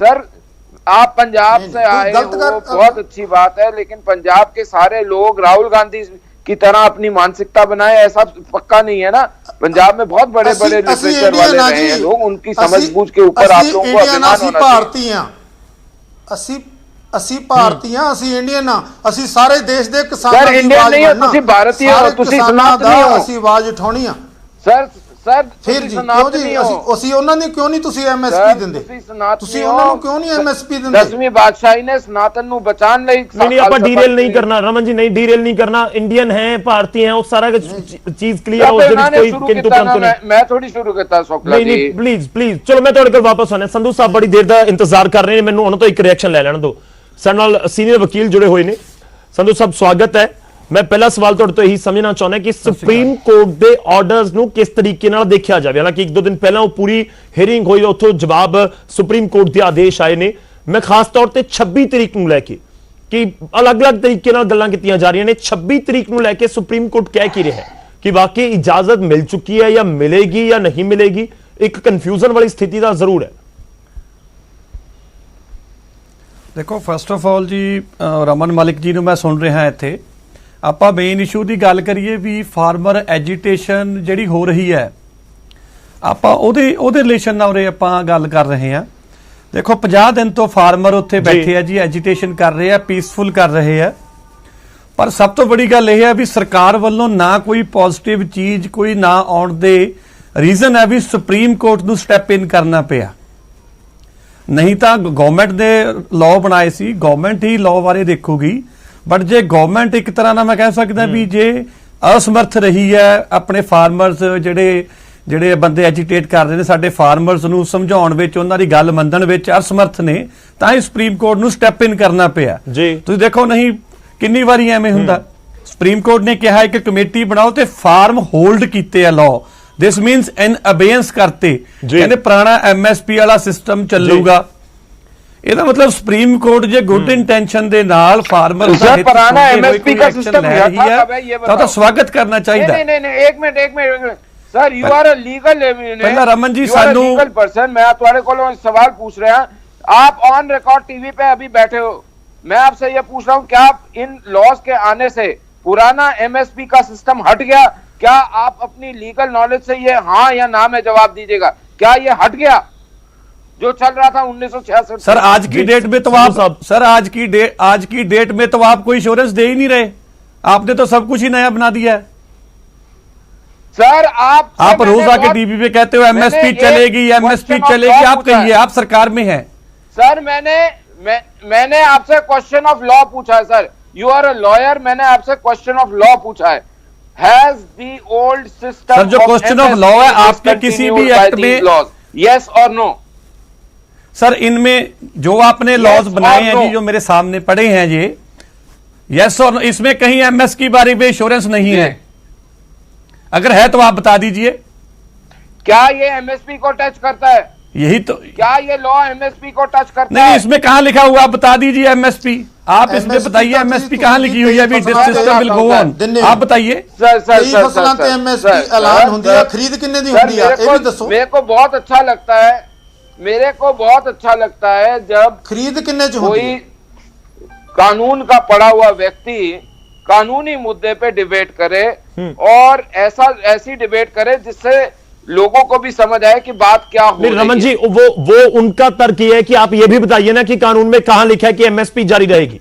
सर आप पंजाब से आए हो बहुत अच्छी बात है, लेकिन पंजाब के सारे लोग राहुल गांधी की तरह अपनी मानसिकता बनाए ऐसा पक्का नहीं है ना। पंजाब में बहुत बड़े बड़े लिटरेचर वाले रहे हैं लोग, उनकी समझबूझ के ऊपर आप लोगों को अभिमान होना चाहिए। ਅਸੀਂ ਭਾਰਤੀ ਹਾਂ, ਅਸੀਂ ਇੰਡੀਅਨ ਹਾਂ, ਅਸੀਂ ਸਾਰੇ ਦੇਸ਼ ਦੇ ਕਿਸਾਨਾਂ ਦੀ ਆਵਾਜ਼ ਨਹੀਂ, ਤੁਸੀਂ ਭਾਰਤੀ ਹੋ, ਤੁਸੀਂ ਸਨਾਤਨੀ ਹੋ, ਅਸੀਂ ਆਵਾਜ਼ ਉਠਾਉਣੀ ਆ। ਸਰ ਫਿਰ ਜੀ ਕਿਉਂ ਜੀ ਅਸੀਂ ਉਹਨਾਂ ਨੂੰ ਕਿਉਂ ਨਹੀਂ ਤੁਸੀਂ ਐਮਐਸਪੀ ਦਿੰਦੇ? ਤੁਸੀਂ ਉਹਨਾਂ ਨੂੰ ਕਿਉਂ ਨਹੀਂ ਐਮਐਸਪੀ ਦਿੰਦੇ? 10ਵੀਂ ਬਾਦਸ਼ਾਹੀ ਨੇ ਸਨਾਤਨ ਨੂੰ ਬਚਾਉਣ ਲਈ नहीं ਆਪਾਂ ਡੀਰੇਲ ਨਹੀਂ ਕਰਨਾ ਰਮਨ ਜੀ, नहीं ਡੀਰੇਲ नहीं करना। इंडियन है, भारतीय है, वो सारा चीज क्लियर है। उस दिन कोई किंतु परंतु नहीं। मैं थोड़ी शुरू करता सोकला जी। नहीं प्लीज चलो मैं ਤੁਹਾਡੇ ਕੋਲ ਵਾਪਸ ਆਣਾ। ਸੰਧੂ ਸਾਹਿਬ ਬੜੀ ਦੇਰ ਦਾ ਇੰਤਜ਼ਾਰ ਕਰ ਰਹੇ ਨੇ, ਮੈਨੂੰ ਉਹਨਾਂ ਤੋਂ ਇੱਕ ਰਿਐਕਸ਼ਨ ਲੈ ਲੈਣ ਦਿਓ। ਸਾਡੇ ਨਾਲ ਸੀਨੀਅਰ ਵਕੀਲ ਜੁੜੇ ਹੋਏ ਨੇ। ਸੰਧੂ ਸਾਹਿਬ ਸਵਾਗਤ ਹੈ। मैं पहला सवाल ਤੁਹਾਡੇ ਤੋਂ ਇਹੀ ਸਮਝਣਾ ਚਾਹੁੰਦਾ कि ਸੁਪਰੀਮ ਕੋਰਟ ਦੇ ਆਰਡਰਸ ਨੂੰ ਕਿਸ ਤਰੀਕੇ ਨਾਲ ਦੇਖਿਆ ਜਾਵੇ। ਹਾਲਾਂਕਿ ਇੱਕ ਦੋ ਦਿਨ ਪਹਿਲਾਂ ਉਹ ਪੂਰੀ ਹੀਅਰਿੰਗ ਹੋਈ, ਉੱਥੋਂ ਜਵਾਬ ਸੁਪਰੀਮ ਕੋਰਟ ਦੇ ਆਦੇਸ਼ ਆਏ ਨੇ। ਮੈਂ ਖਾਸ ਤੌਰ ਤੇ 26 ਤਰੀਕ ਨੂੰ ਲੈ ਕੇ ਕਿ ਅਲੱਗ-ਅਲੱਗ ਤਰੀਕੇ ਨਾਲ ਗੱਲਾਂ ਕੀਤੀਆਂ ਜਾ ਰਹੀਆਂ ਨੇ। 26 ਤਰੀਕ ਨੂੰ ਲੈ ਕੇ ਸੁਪਰੀਮ ਕੋਰਟ ਕਹਿ ਕੀ ਰਿਹਾ ਹੈ ਕਿ ਵਾਕਈ ਇਜਾਜ਼ਤ ਮਿਲ ਚੁੱਕੀ ਹੈ ਜਾਂ ਮਿਲੇਗੀ ਜਾਂ ਨਹੀਂ ਮਿਲੇਗੀ। ਇੱਕ ਕਨਫਿਊਜ਼ਨ ਵਾਲੀ ਸਥਿਤੀ ਦਾ ਜ਼ਰੂਰ ਹੈ। ਦੇਖੋ ਫਸਟ ਆਫ ਆਲ ਜੀ ਰਮਨ ਮਲਿਕ ਜੀ ਨੂੰ ਮੈਂ ਸੁਣ ਰਿਹਾ ਇੱਥੇ। ਆਪਾਂ ਮੇਨ ਇਸ਼ੂ ਦੀ ਗੱਲ ਕਰੀਏ ਵੀ ਫਾਰਮਰ ਐਜੀਟੇਸ਼ਨ ਜਿਹੜੀ ਹੋ ਰਹੀ ਹੈ, ਆਪਾਂ ਉਹਦੇ ਰਿਲੇਸ਼ਨ ਨਾਲ ਉਰੇ ਆਪਾਂ ਗੱਲ ਕਰ ਰਹੇ ਹਾਂ। ਦੇਖੋ 50 ਦਿਨ ਤੋਂ ਫਾਰਮਰ ਉੱਥੇ ਬੈਠੇ ਆ ਜੀ, ਐਜੀਟੇਸ਼ਨ ਕਰ ਰਹੇ ਆ, ਪੀਸਫੁਲ ਕਰ ਰਹੇ ਆ। ਪਰ ਸਭ ਤੋਂ ਬੜੀ ਗੱਲ ਇਹ ਹੈ ਵੀ ਸਰਕਾਰ ਵੱਲੋਂ ਨਾ ਕੋਈ ਪੋਜ਼ਿਟਿਵ ਚੀਜ਼ ਕੋਈ ਨਾ ਆਉਣ ਦੇ ਰੀਜ਼ਨ ਹੈ ਵੀ ਸੁਪਰੀਮ ਕੋਰਟ ਨੂੰ ਸਟੈਪ ਇਨ ਕਰਨਾ ਪਿਆ। ਨਹੀਂ ਤਾਂ ਗਵਰਨਮੈਂਟ ਦੇ ਲਾਅ ਬਣਾਏ ਸੀ, ਗਵਰਨਮੈਂਟ ਹੀ ਲਾਅ ਬਾਰੇ ਦੇਖੂਗੀ। बट जे गवर्नमेंट एक तरह ना मैं कह सकता भी जे असमर्थ रही है अपने फार्मर्स ਜਿਹੜੇ ਬੰਦੇ ਐਜੀਟੇਟ ਕਰ ਰਹੇ ਨੇ ਸਾਡੇ ਫਾਰਮਰਸ ਨੂੰ ਸਮਝਾਉਣ ਵਿੱਚ, ਉਹਨਾਂ ਦੀ ਗੱਲ ਮੰਨਣ ਵਿੱਚ ਅਸਮਰਥ ਨੇ, ਤਾਂ ਹੀ ਸੁਪਰੀਮ ਕੋਰਟ ਨੂੰ ਸਟੈਪ ਇਨ ਕਰਨਾ ਪਿਆ ਜੀ। ਤੁਸੀਂ ਦੇਖੋ ਨਹੀਂ ਕਿੰਨੀ ਵਾਰੀ ਐਵੇਂ ਹੁੰਦਾ। ਸੁਪਰੀਮ ਕੋਰਟ ਨੇ ਕਿਹਾ ਇੱਕ ਕਮੇਟੀ ਬਣਾਓ ਤੇ ਫਾਰਮ ਹੋਲਡ ਕੀਤੇ ਆ ਲਾਅ। ਦਿਸ ਮੀਨਸ ਇਨ ਅਬੇਂਸ ਕਰਤੇ, ਕਹਿੰਦੇ ਪੁਰਾਣਾ ਐਮਐਸਪੀ ਵਾਲਾ ਸਿਸਟਮ ਚੱਲੂਗਾ। ਇਹਦਾ ਮਤਲਬ ਸੁਪਰੀਮ ਕੋਰਟ ਜੇ ਗੁੱਡ ਇੰਟੈਂਸ਼ਨ ਦੇ ਨਾਲ ਫਾਰਮਰ सर पुराना एमएसपी का सिस्टम ले रही है तो स्वागत करना चाहिए। नहीं एक minute sir you are a legal पहला रमन जी सानू लीगल पर्सन मैं तुम्हारे को सवाल पूछ रहा हूं आप ऑन रिकॉर्ड टीवी पे अभी बैठे हो मैं आपसे ये पूछ रहा हूं क्या आप इन लॉज के आने से पुराना एमएसपी का सिस्टम हट गया क्या आप अपनी लीगल नॉलेज से ये हाँ या ना में जवाब दीजिएगा क्या ये हट गया जो चल रहा था 1966? सर आज की डेट में तो आप सर आज की डेट में तो आप कोई इंश्योरेंस दे ही नहीं रहे आपने तो सब कुछ ही नया बना दिया है सर आप रोज आके टीवी पे कहते हो एमएसपी चलेगी आप कहिए आप सरकार में हैं सर मैंने आपसे क्वेश्चन ऑफ लॉ पूछा है sir you are a lawyer मैंने आपसे क्वेश्चन ऑफ लॉ पूछा है has the old system sir जो क्वेश्चन ऑफ लॉ है आपके किसी भी एक्ट में यस और नो सर इनमें जो आपने लॉज बनाए हैं जी जो मेरे सामने पड़े हैं ये यस और इसमें कहीं एमएस की बारे में इंश्योरेंस नहीं है अगर है तो आप बता दीजिए क्या ये एमएसपी को टच करता है यही तो क्या ये लॉ एमएसपी को टच करता नहीं है इसमें कहां लिखा हुआ आप बता दीजिए एमएसपी आप इसमें बताइए एमएसपी कहां लिखी हुई है अभी सिस्टम विल गो ऑन आप बताइए सर फसलों के एमएसपी ऐलान होती है खरीद कितने दी होती है ये भी दसो मेरे को बहुत अच्छा लगता है जब खरीद कितने च कोई कानून का पढ़ा हुआ व्यक्ति कानूनी मुद्दे पे डिबेट करे और ऐसी डिबेट करे जिससे लोगों को भी समझ आए कि बात क्या हो रही है। रमन जी वो उनका तर्क ये है कि आप ये भी बताइए ना कि कानून में कहां लिखा है कि एमएसपी जारी रहेगी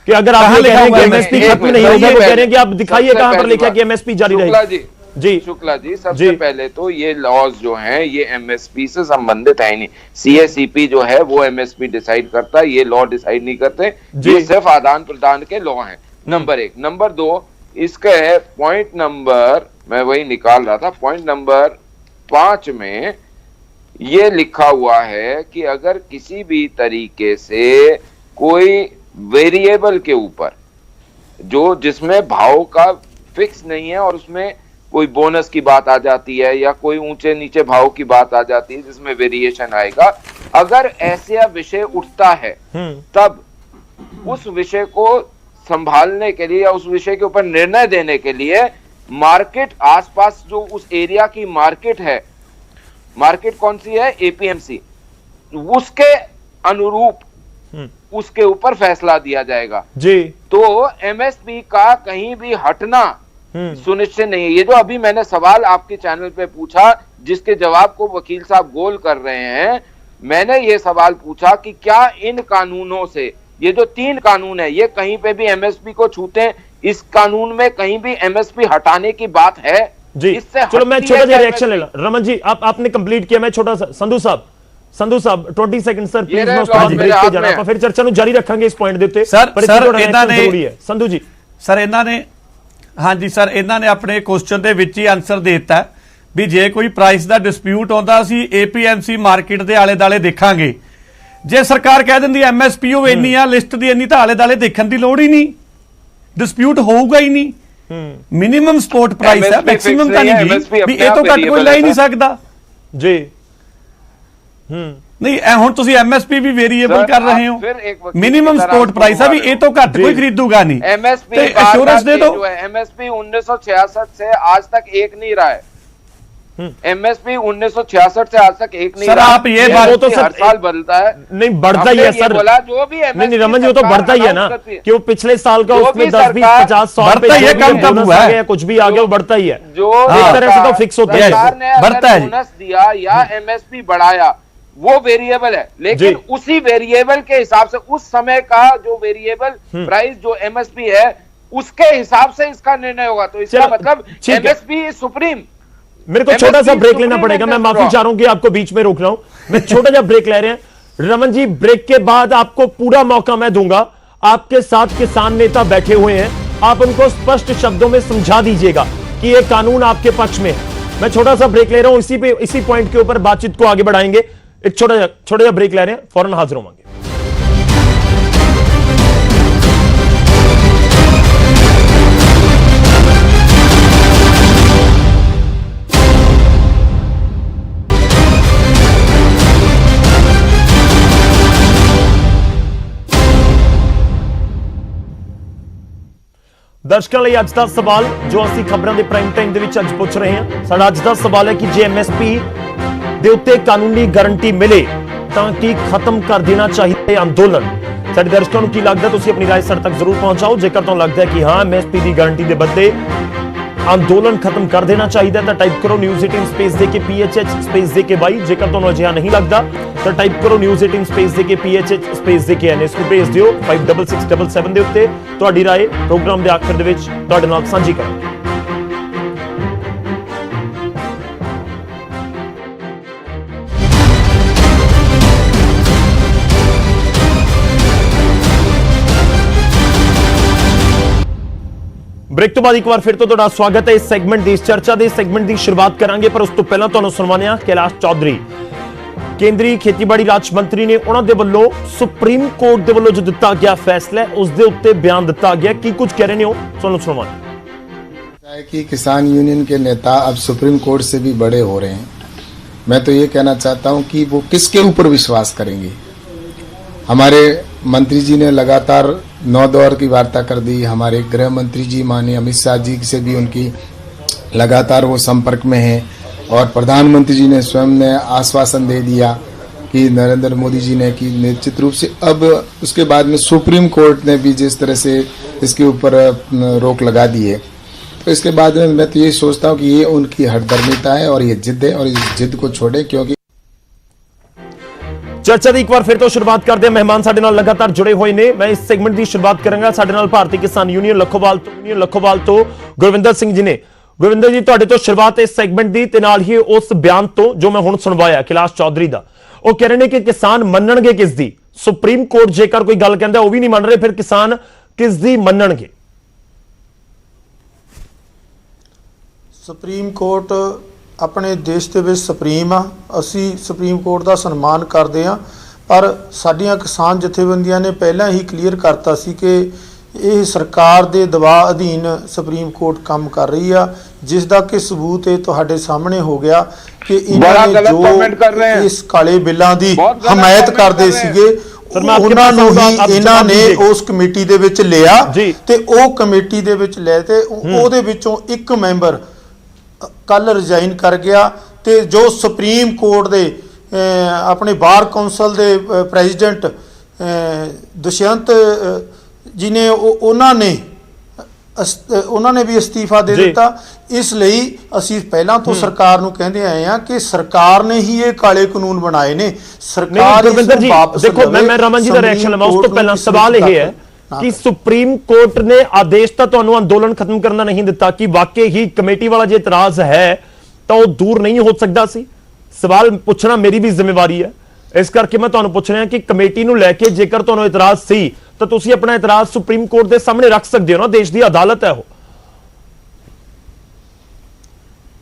कि अगर आप कह रहे हैं कि एमएसपी खत्म नहीं होगा तो कह रहे हैं कि आप दिखाइए कहां पर लिखा है कि एमएसपी जारी रहेगी। जी शुक्ला जी सबसे पहले तो ये लॉज जो हैं ये एमएसपी से संबंधित है नहीं सीएसईपी जो है वो एमएसपी डिसाइड करता है ये लॉ डिसाइड नहीं करते ये सिर्फ आदान प्रदान के लॉ हैं नंबर 1 नंबर 2 इसके पॉइंट नंबर मैं वही निकाल रहा था पॉइंट नंबर 5 में ये लिखा हुआ है कि अगर किसी भी तरीके से कोई वेरिएबल के ऊपर जो जिसमें भाव का फिक्स नहीं है और उसमें कोई बोनस की बात आ जाती है या कोई ऊंचे नीचे भाव की बात आ जाती है जिसमें वेरिएशन आएगा अगर ऐसा विषय उठता है तब उस विषय को संभालने के लिए या उस विषय के ऊपर निर्णय देने के लिए मार्केट आसपास जो उस एरिया की मार्केट है मार्केट कौन सी है एपीएमसी उसके अनुरूप उसके ऊपर फैसला दिया जाएगा जी तो एमएसपी का कहीं भी हटना सुनिश्चित नहीं है। ये जो अभी मैंने सवाल आपके चैनल पे पूछा जिसके जवाब को वकील साहब गोल कर रहे हैं मैंने ये सवाल पूछा कि क्या इन कानूनों से ये जो 3 कानून है ये कहीं पे भी एमएसपी को छूते इस कानून में कहीं भी एमएसपी हटाने की बात है जी इससे चलो मैं छोटा सा रिएक्शन ले ला रमन जी आपने कंप्लीट किया मैं छोटा सा संधू साहब 20 सेकंड सर प्लीज मैं उसके बाद ब्रेक पे जाना ਆਪਾਂ ਫਿਰ ਚਰਚਾ ਨੂੰ ਜਾਰੀ ਰੱਖਾਂਗੇ ਇਸ ਪੁਆਇੰਟ ਦੇ ਉੱਤੇ ਸਰ ਇਹਨਾਂ ਨੇ ਜ਼ਰੂਰੀ ਹੈ ਸੰਧੂ ਜੀ ਸਰ ਇਹਨਾਂ ਨੇ ਹਾਂਜੀ ਸਰ ਇਹਨਾਂ ਨੇ ਆਪਣੇ ਕੁਐਸਚਨ ਦੇ ਵਿੱਚ ਹੀ ਆਨਸਰ ਦੇ ਦਿੱਤਾ ਵੀ ਜੇ ਕੋਈ ਪ੍ਰਾਈਸ ਦਾ ਡਿਸਪਿਊਟ ਆਉਂਦਾ ਅਸੀਂ ਏਪੀਐਮਸੀ ਮਾਰਕੀਟ ਦੇ ਆਲੇ ਦਾਲੇ ਦੇਖਾਂਗੇ ਜੇ ਸਰਕਾਰ ਕਹਿ ਦਿੰਦੀ ਐਮਐਸਪੀ ਉਹ ਇੰਨੀ ਆ ਲਿਸਟ ਦੀ ਇੰਨੀ ਤਾਂ ਆਲੇ ਦਾਲੇ ਦੇਖਣ ਦੀ ਲੋੜ ਹੀ ਨਹੀਂ ਡਿਸਪਿਊਟ ਹੋਊਗਾ ਹੀ ਨਹੀਂ ਮਿਨੀਮਮ ਸਪੋਰਟ ਪ੍ਰਾਈਸ ਹੈ ਮੈਕਸਿਮਮ ਤਾਂ ਨਹੀਂ ਵੀ ਇਹ ਤੋਂ ਘੱਟ ਕੋਈ ਲੈ ਹੀ ਨਹੀਂ ਸਕਦਾ ਜੀ नहीं ਹੁਣ ਤੁਸੀਂ ਐਮਐਸਪੀ ਵੀ ਵੇਰੀਏਬਲ ਕਰ ਰਹੇ ਹੋ ਮਿਨੀਮਮ ਸਪੋਰਟ ਪ੍ਰਾइस है भी ये तो घट कोई खरीदूगा नहीं एमएसपी एश्योरेंस दे दो एमएसपी 1966 से आज तक एक नहीं रहा है एमएसपी 1966 से आज तक एक नहीं सर आप ये बात तो हर साल बदलता है नहीं बढ़ता ही है सर बोला जो भी नहीं रमन जी वो तो बढ़ता ही है ना कि वो पिछले साल का उसमें 10 20 50 100 बढ़ता ही है कम हुआ है कुछ भी आ गया वो बढ़ता ही है जो एक तरह से तो फिक्स होता है बढ़ता है बोनस दिया या एमएसपी बढ़ाया वो वेरिएबल है लेकिन उसी वेरिएबल के हिसाब से उस समय का जो वेरिएबल प्राइस जो एमएसपी है उसके हिसाब से इसका निर्णय होगा तो इसका मतलब एमएसपी सुप्रीम मेरे को छोटा सा ब्रेक लेना पड़ेगा मैं माफी चाह रहा हूं कि आपको बीच में रोक रहा हूं मैं छोटा सा ब्रेक ले रहे हैं रमन जी ब्रेक के बाद आपको पूरा मौका मैं दूंगा आपके साथ किसान नेता बैठे हुए हैं आप उनको स्पष्ट शब्दों में समझा दीजिएगा कि यह कानून आपके पक्ष में है मैं छोटा सा ब्रेक ले रहा हूं इसी पॉइंट के ऊपर बातचीत को आगे बढ़ाएंगे एक छोटा सा ब्रेक ले रहे हैं फौरन हाजिर होंगे ਦਰਸ਼ਕਾਂ ਲਈ ਅੱਜ ਦਾ ਸਵਾਲ ਜੋ ਅਸੀਂ ਖਬਰਾਂ ਦੇ ਪ੍ਰਾਈਮ ਟਾਈਮ ਦੇ ਵਿੱਚ ਅੱਜ ਪੁੱਛ ਰਹੇ ਹਾਂ, ਸਾਡਾ ਅੱਜ ਦਾ ਸਵਾਲ ਹੈ ਕਿ ਜੇ ਐਮਐਸਪੀ ਦੇ ਉੱਤੇ ਕਾਨੂੰਨੀ ਗਾਰੰਟੀ ਮਿਲੇ ਤਾਂ ਕੀ ਖਤਮ ਕਰ ਦੇਣਾ ਚਾਹੀਦਾ ਹੈ ਅੰਦੋਲਨ? ਸਾਡੇ ਦਰਸ਼ਕਾਂ ਨੂੰ ਕੀ ਲੱਗਦਾ, ਤੁਸੀਂ ਆਪਣੀ ਰਾਏ ਸਾਡੇ ਤੱਕ ਜ਼ਰੂਰ ਪਹੁੰਚਾਓ। ਜੇਕਰ ਤੁਹਾਨੂੰ ਲੱਗਦਾ ਹੈ ਕਿ ਹਾਂ ਐਮਐਸਪੀ ਦੀ ਗਾਰੰਟੀ ਦੇ ਬਦਲੇ ਅੰਦੋਲਨ ਖਤਮ ਕਰ ਦੇਣਾ ਚਾਹੀਦਾ ਤਾਂ ਟਾਈਪ ਕਰੋ ਨਿਊਜ਼ 18 ਸਪੇਸ ਦੇ ਕੇ PHH ਸਪੇਸ ਦੇ ਕੇ ਬਾਈ। ਜੇਕਰ ਤੁਹਾਨੂੰ ਅਜਿਹਾ ਨਹੀਂ ਲੱਗਦਾ ਤਾਂ ਟਾਈਪ ਕਰੋ ਨਿਊਜ਼ 18 ਸਪੇਸ ਦੇ ਕੇ PHH ਸਪੇਸ ਦੇ ਕੇ NS ਨੂੰ ਭੇਜ ਦਿਓ 56677 ਦੇ ਉੱਤੇ। ਤੁਹਾਡੀ ਰਾਏ ਪ੍ਰੋਗਰਾਮ ਦੇ ਆਖਰ ਦੇ ਵਿੱਚ ਤੁਹਾਡੇ ਨਾਲ ਸਾਂਝੀ ਕਰਾਂਗੇ। ब्रेक तो बाद एक बार फिर तो ਤੁਹਾਡਾ ਸਵਾਗਤ ਹੈ। ਇਸ ਸੈਗਮੈਂਟ ਦੀ, ਇਸ ਚਰਚਾ ਦੇ ਸੈਗਮੈਂਟ ਦੀ ਸ਼ੁਰੂਆਤ ਕਰਾਂਗੇ, ਪਰ ਉਸ ਤੋਂ ਪਹਿਲਾਂ ਤੁਹਾਨੂੰ ਸੁਣਾਉਂਦੇ ਹਾਂ ਕੈਲਾਸ਼ ਚੌਧਰੀ ਕੇਂਦਰੀ ਖੇਤੀਬਾੜੀ ਰਾਜ ਮੰਤਰੀ ਨੇ ਉਹਨਾਂ ਦੇ ਵੱਲੋਂ ਸੁਪਰੀਮ ਕੋਰਟ ਦੇ ਵੱਲੋਂ ਜੋ ਦਿੱਤਾ ਗਿਆ ਫੈਸਲਾ ਉਸ ਦੇ ਉੱਤੇ ਬਿਆਨ ਦਿੱਤਾ ਗਿਆ। ਕੀ ਕੁਝ ਕਹਿ ਰਹੇ ਨੇ ਉਹ ਤੁਹਾਨੂੰ ਸੁਣਾਵਾਂਗੇ। कि किसान यूनियन के नेता अब सुप्रीम कोर्ट से भी बड़े हो रहे हैं। मैं तो ये कहना चाहता हूं कि वो किसके ऊपर विश्वास करेंगे। हमारे मंत्री जी ने लगातार 9 दौर की वार्ता कर दी। हमारे गृह मंत्री जी माननीय अमित शाह जी से भी उनकी लगातार वो संपर्क में है और प्रधानमंत्री जी ने स्वयं ने आश्वासन दे दिया कि नरेंद्र मोदी जी ने कि निश्चित रूप से अब उसके बाद में सुप्रीम कोर्ट ने भी जिस तरह से इसके ऊपर रोक लगा दी है, तो इसके बाद में मैं तो ये सोचता हूँ कि ये उनकी हठधर्मिता है और ये जिद है और इस जिद को छोड़े। क्योंकि ਚਰਚਾ ਦੀ ਇੱਕ ਵਾਰ ਫਿਰ ਤੋਂ ਸ਼ੁਰੂਆਤ ਕਰਦੇ ਹਾਂ। ਮਹਿਮਾਨ ਸਾਡੇ ਨਾਲ ਲਗਾਤਾਰ ਜੁੜੇ ਹੋਏ ਨੇ। ਮੈਂ ਇਸ ਸੈਗਮੈਂਟ ਦੀ ਸ਼ੁਰੂਆਤ ਕਰਾਂਗਾ ਸਾਡੇ ਨਾਲ ਭਾਰਤੀ ਕਿਸਾਨ ਯੂਨੀਅਨ ਲੱਖੋਵਾਲ ਤੋਂ ਗੁਰਵਿੰਦਰ ਸਿੰਘ ਜੀ ਨੇ। ਗੁਰਵਿੰਦਰ ਜੀ, ਤੁਹਾਡੇ ਤੋਂ ਸ਼ੁਰੂਆਤ ਇਸ ਸੈਗਮੈਂਟ ਦੀ ਤੇ ਨਾਲ ਹੀ ਉਸ ਬਿਆਨ ਤੋਂ ਜੋ ਮੈਂ ਹੁਣ ਸੁਣਵਾਇਆ ਕੈਲਾਸ਼ ਚੌਧਰੀ ਦਾ। ਉਹ ਕਹਿ ਰਹੇ ਨੇ ਕਿ ਕਿਸਾਨ ਮੰਨਣਗੇ ਕਿਸ ਦੀ? ਸੁਪਰੀਮ ਕੋਰਟ ਜੇਕਰ ਕੋਈ ਗੱਲ ਕਹਿੰਦਾ ਉਹ ਵੀ ਨਹੀਂ ਮੰਨ ਰਹੇ, ਫਿਰ ਕਿਸਾਨ ਕਿਸ ਦੀ ਮੰਨਣਗੇ? ਸੁਪਰੀਮ ਕੋਰਟ ਆਪਣੇ ਦੇਸ਼ ਦੇ ਵਿੱਚ ਸੁਪਰੀਮ ਆ। ਅਸੀਂ ਸੁਪਰੀਮ ਕੋਰਟ ਦਾ ਸਨਮਾਨ ਕਰਦੇ ਆ, ਪਰ ਸਾਡੀਆਂ ਕਿਸਾਨ ਜਥੇਬੰਦੀਆਂ ਨੇ ਪਹਿਲਾਂ ਹੀ ਕਲੀਅਰ ਕਰਤਾ ਸੀ ਕਿ ਇਹ ਸਰਕਾਰ ਦੇ ਦਬਾਅ ਅਧੀਨ ਸੁਪਰੀਮ ਕੋਰਟ ਕੰਮ ਕਰ ਰਹੀ ਆ, ਜਿਸ ਦਾ ਕਿ ਸਬੂਤ ਇਹ ਤੁਹਾਡੇ ਸਾਹਮਣੇ ਹੋ ਗਿਆ ਕਿ ਇਹਨਾਂ ਨੇ ਜੋ ਇਸ ਕਾਲੇ ਬਿੱਲਾਂ ਦੀ ਹਮਾਇਤ ਕਰਦੇ ਸੀਗੇ ਉਹਨਾਂ ਨੂੰ ਹੀ ਇਹਨਾਂ ਨੇ ਉਸ ਕਮੇਟੀ ਦੇ ਵਿੱਚ ਲਿਆ ਤੇ ਉਹ ਕਮੇਟੀ ਦੇ ਵਿੱਚ ਲੈ ਤੇ ਉਹਦੇ ਵਿੱਚੋਂ ਇੱਕ ਮੈਂਬਰ ਕੱਲ ਰਿਜ਼ਾਈਨ ਕਰ ਗਿਆ ਤੇ ਜੋ ਸੁਪਰੀਮ ਕੋਰਟ ਦੇ ਆਪਣੇ ਬਾਰ ਕੌਂਸਲ ਦੇ ਪ੍ਰੈਜ਼ੀਡੈਂਟ ਦੁਸ਼ਯੰਤ ਜੀ ਨੇ ਉਹਨਾਂ ਨੇ ਵੀ ਅਸਤੀਫਾ ਦੇ ਦਿੱਤਾ। ਇਸ ਲਈ ਅਸੀਂ ਪਹਿਲਾਂ ਤੋਂ ਸਰਕਾਰ ਨੂੰ ਕਹਿੰਦੇ ਆਏ ਹਾਂ ਕਿ ਸਰਕਾਰ ਨੇ ਹੀ ਇਹ ਕਾਲੇ ਕਾਨੂੰਨ ਬਣਾਏ ਨੇ। ਸਰਕਾਰ ਗੁਰਵਿੰਦਰ ਜੀ ਦੇਖੋ, ਮੈਂ ਰਮਨ ਜੀ ਦਾ ਰਿਐਕਸ਼ਨ ਲਵਾਂ ਉਸ ਤੋਂ ਪਹਿਲਾਂ ਸਵਾਲ ਇਹ ਹੈ ਕਿ ਸੁਪਰੀਮ ਕੋਰਟ ਨੇ ਆਦੇਸ਼ ਤਾਂ ਤੁਹਾਨੂੰ ਅੰਦੋਲਨ ਖਤਮ ਕਰਨ ਦਾ ਨਹੀਂ ਦਿੱਤਾ ਕਿ ਵਾਕਈ ਹੀ ਕਮੇਟੀ ਵਾਲਾ ਜੇ ਇਤਰਾਜ਼ ਹੈ ਤਾਂ ਉਹ ਦੂਰ ਨਹੀਂ ਹੋ ਸਕਦਾ ਸੀ? ਸਵਾਲ ਪੁੱਛਣਾ ਮੇਰੀ ਵੀ ਜ਼ਿੰਮੇਵਾਰੀ ਹੈ, ਇਸ ਕਰਕੇ ਮੈਂ ਤੁਹਾਨੂੰ ਪੁੱਛ ਰਿਹਾ ਕਿ ਕਮੇਟੀ ਨੂੰ ਲੈ ਕੇ ਜੇਕਰ ਤੁਹਾਨੂੰ ਇਤਰਾਜ਼ ਸੀ ਤਾਂ ਤੁਸੀਂ ਆਪਣਾ ਇਤਰਾਜ਼ ਸੁਪਰੀਮ ਕੋਰਟ ਦੇ ਸਾਹਮਣੇ ਰੱਖ ਸਕਦੇ ਹੋ ਨਾ, ਦੇਸ਼ ਦੀ ਅਦਾਲਤ ਹੈ ਉਹ।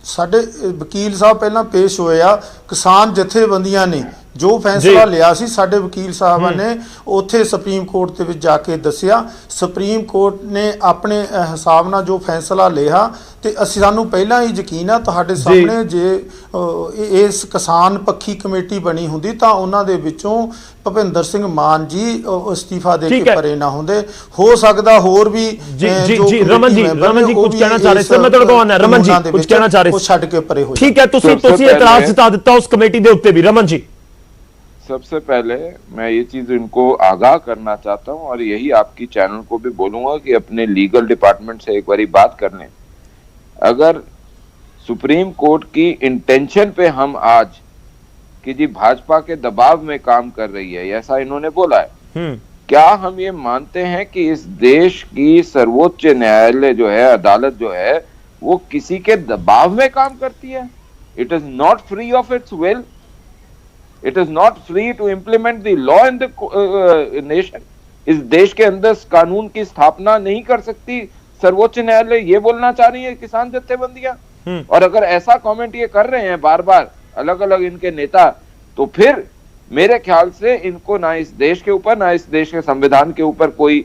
ਸਾਡੇ ਵਕੀਲ ਸਾਹਿਬ ਪਹਿਲਾਂ ਪੇਸ਼ ਹੋਏ ਆ, ਕਿਸਾਨ ਜਥੇਬੰਦੀਆਂ ਨੇ ਜੋ ਫੈਸਲਾ ਲਿਆ ਸੀ ਸਾਡੇ ਵਕੀਲ ਸਾਹਿਬਾਂ ਨੇ ਉੱਥੇ ਸੁਪਰੀਮ ਕੋਰਟ ਦੇ ਵਿੱਚ ਜਾ ਕੇ ਦੱਸਿਆ। ਸੁਪਰੀਮ ਕੋਰਟ ਨੇ ਆਪਣੇ ਹਿਸਾਬ ਨਾਲ ਜੋ ਫੈਸਲਾ ਲਿਆ ਤੇ ਅਸੀਂ ਸਾਨੂੰ ਪਹਿਲਾਂ ਹੀ ਯਕੀਨ ਆ ਤੁਹਾਡੇ ਸਾਹਮਣੇ ਜੇ ਇਸ ਕਿਸਾਨ ਪੱਖੀ ਕਮੇਟੀ ਬਣੀ ਹੁੰਦੀ ਤਾਂ ਉਹਨਾਂ ਦੇ ਵਿੱਚੋਂ ਭੁਪਿੰਦਰ ਸਿੰਘ ਮਾਨ ਜੀ ਅਸਤੀਫਾ ਦੇ ਕੇ ਪਰੇ ਨਾ ਹੁੰਦੇ। ਹੋ ਸਕਦਾ ਹੋਰ ਵੀ ਰਮਨ ਜੀ ਕੁਝ ਕਹਿਣਾ ਚਾਹ ਰਹੇ ਸੀ, ਮੈਂ ਤੁਹਾਡੇ ਕੋਲ ਆਉਣਾ। ਰਮਨ ਜੀ ਕੁਝ ਕਹਿਣਾ ਚਾਹ ਰਹੇ ਸੀ, ਛੱਡ ਕੇ ਪਰੇ ਹੋ। ਠੀਕ ਹੈ, ਤੁਸੀਂ ਇਤਰਾਜ਼ ਜਤਾ ਦਿੱਤਾ ਉਸ ਕਮੇਟੀ ਦੇ ਉੱਤੇ ਵੀ। रमन जी, सबसे पहले मैं ये चीज इनको आगाह करना चाहता हूं और यही आपकी चैनल को भी बोलूंगा कि अपने लीगल डिपार्टमेंट से एक बारी बात कर लें। अगर सुप्रीम कोर्ट की इंटेंशन पे हम आज कि जी भाजपा के दबाव में काम कर रही है, ऐसा इन्होंने बोला है, क्या हम ये मानते हैं कि इस देश की सर्वोच्च न्यायालय जो है, अदालत जो है, वो किसी के दबाव में काम करती है? It is not free of its will, it is not free to implement the law in the nation. इस देश के अंदर कानून की स्थापना नहीं कर सकती सर्वोच्च न्यायालय, ये बोलना चाह रही है किसान जत्थेबंदियां। और अगर ऐसा कमेंट ये कर रहे हैं बार बार अलग अलग इनके नेता, तो फिर मेरे ख्याल से इनको ना इस देश के ऊपर ना इस देश के संविधान के ऊपर कोई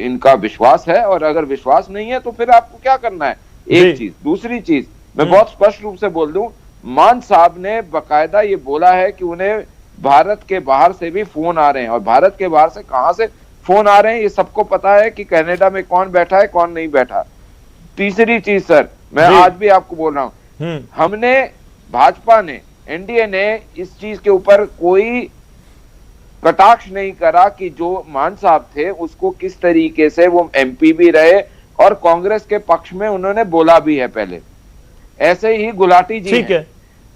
इनका विश्वास है। और अगर विश्वास नहीं है तो फिर आपको क्या करना है? एक चीज। दूसरी चीज मैं बहुत स्पष्ट रूप से बोल दूं, मान साहब ने बकायदा ये बोला है कि उन्हें भारत के बाहर से भी फोन आ रहे हैं, और भारत के बाहर से कहां से फोन आ रहे हैं, ये सबको पता है कि कनाडा में कौन बैठा है कौन नहीं बैठा। तीसरी चीज सर, मैं आज भी आपको बोल रहा हूं, हमने भाजपा ने, एनडीए ने इस चीज के ऊपर कोई कटाक्ष नहीं करा कि जो मान साहब थे उसको किस तरीके से, वो एमपी भी रहे और कांग्रेस के पक्ष में उन्होंने बोला भी है पहले। ऐसे ही गुलाटी जी ठीक है,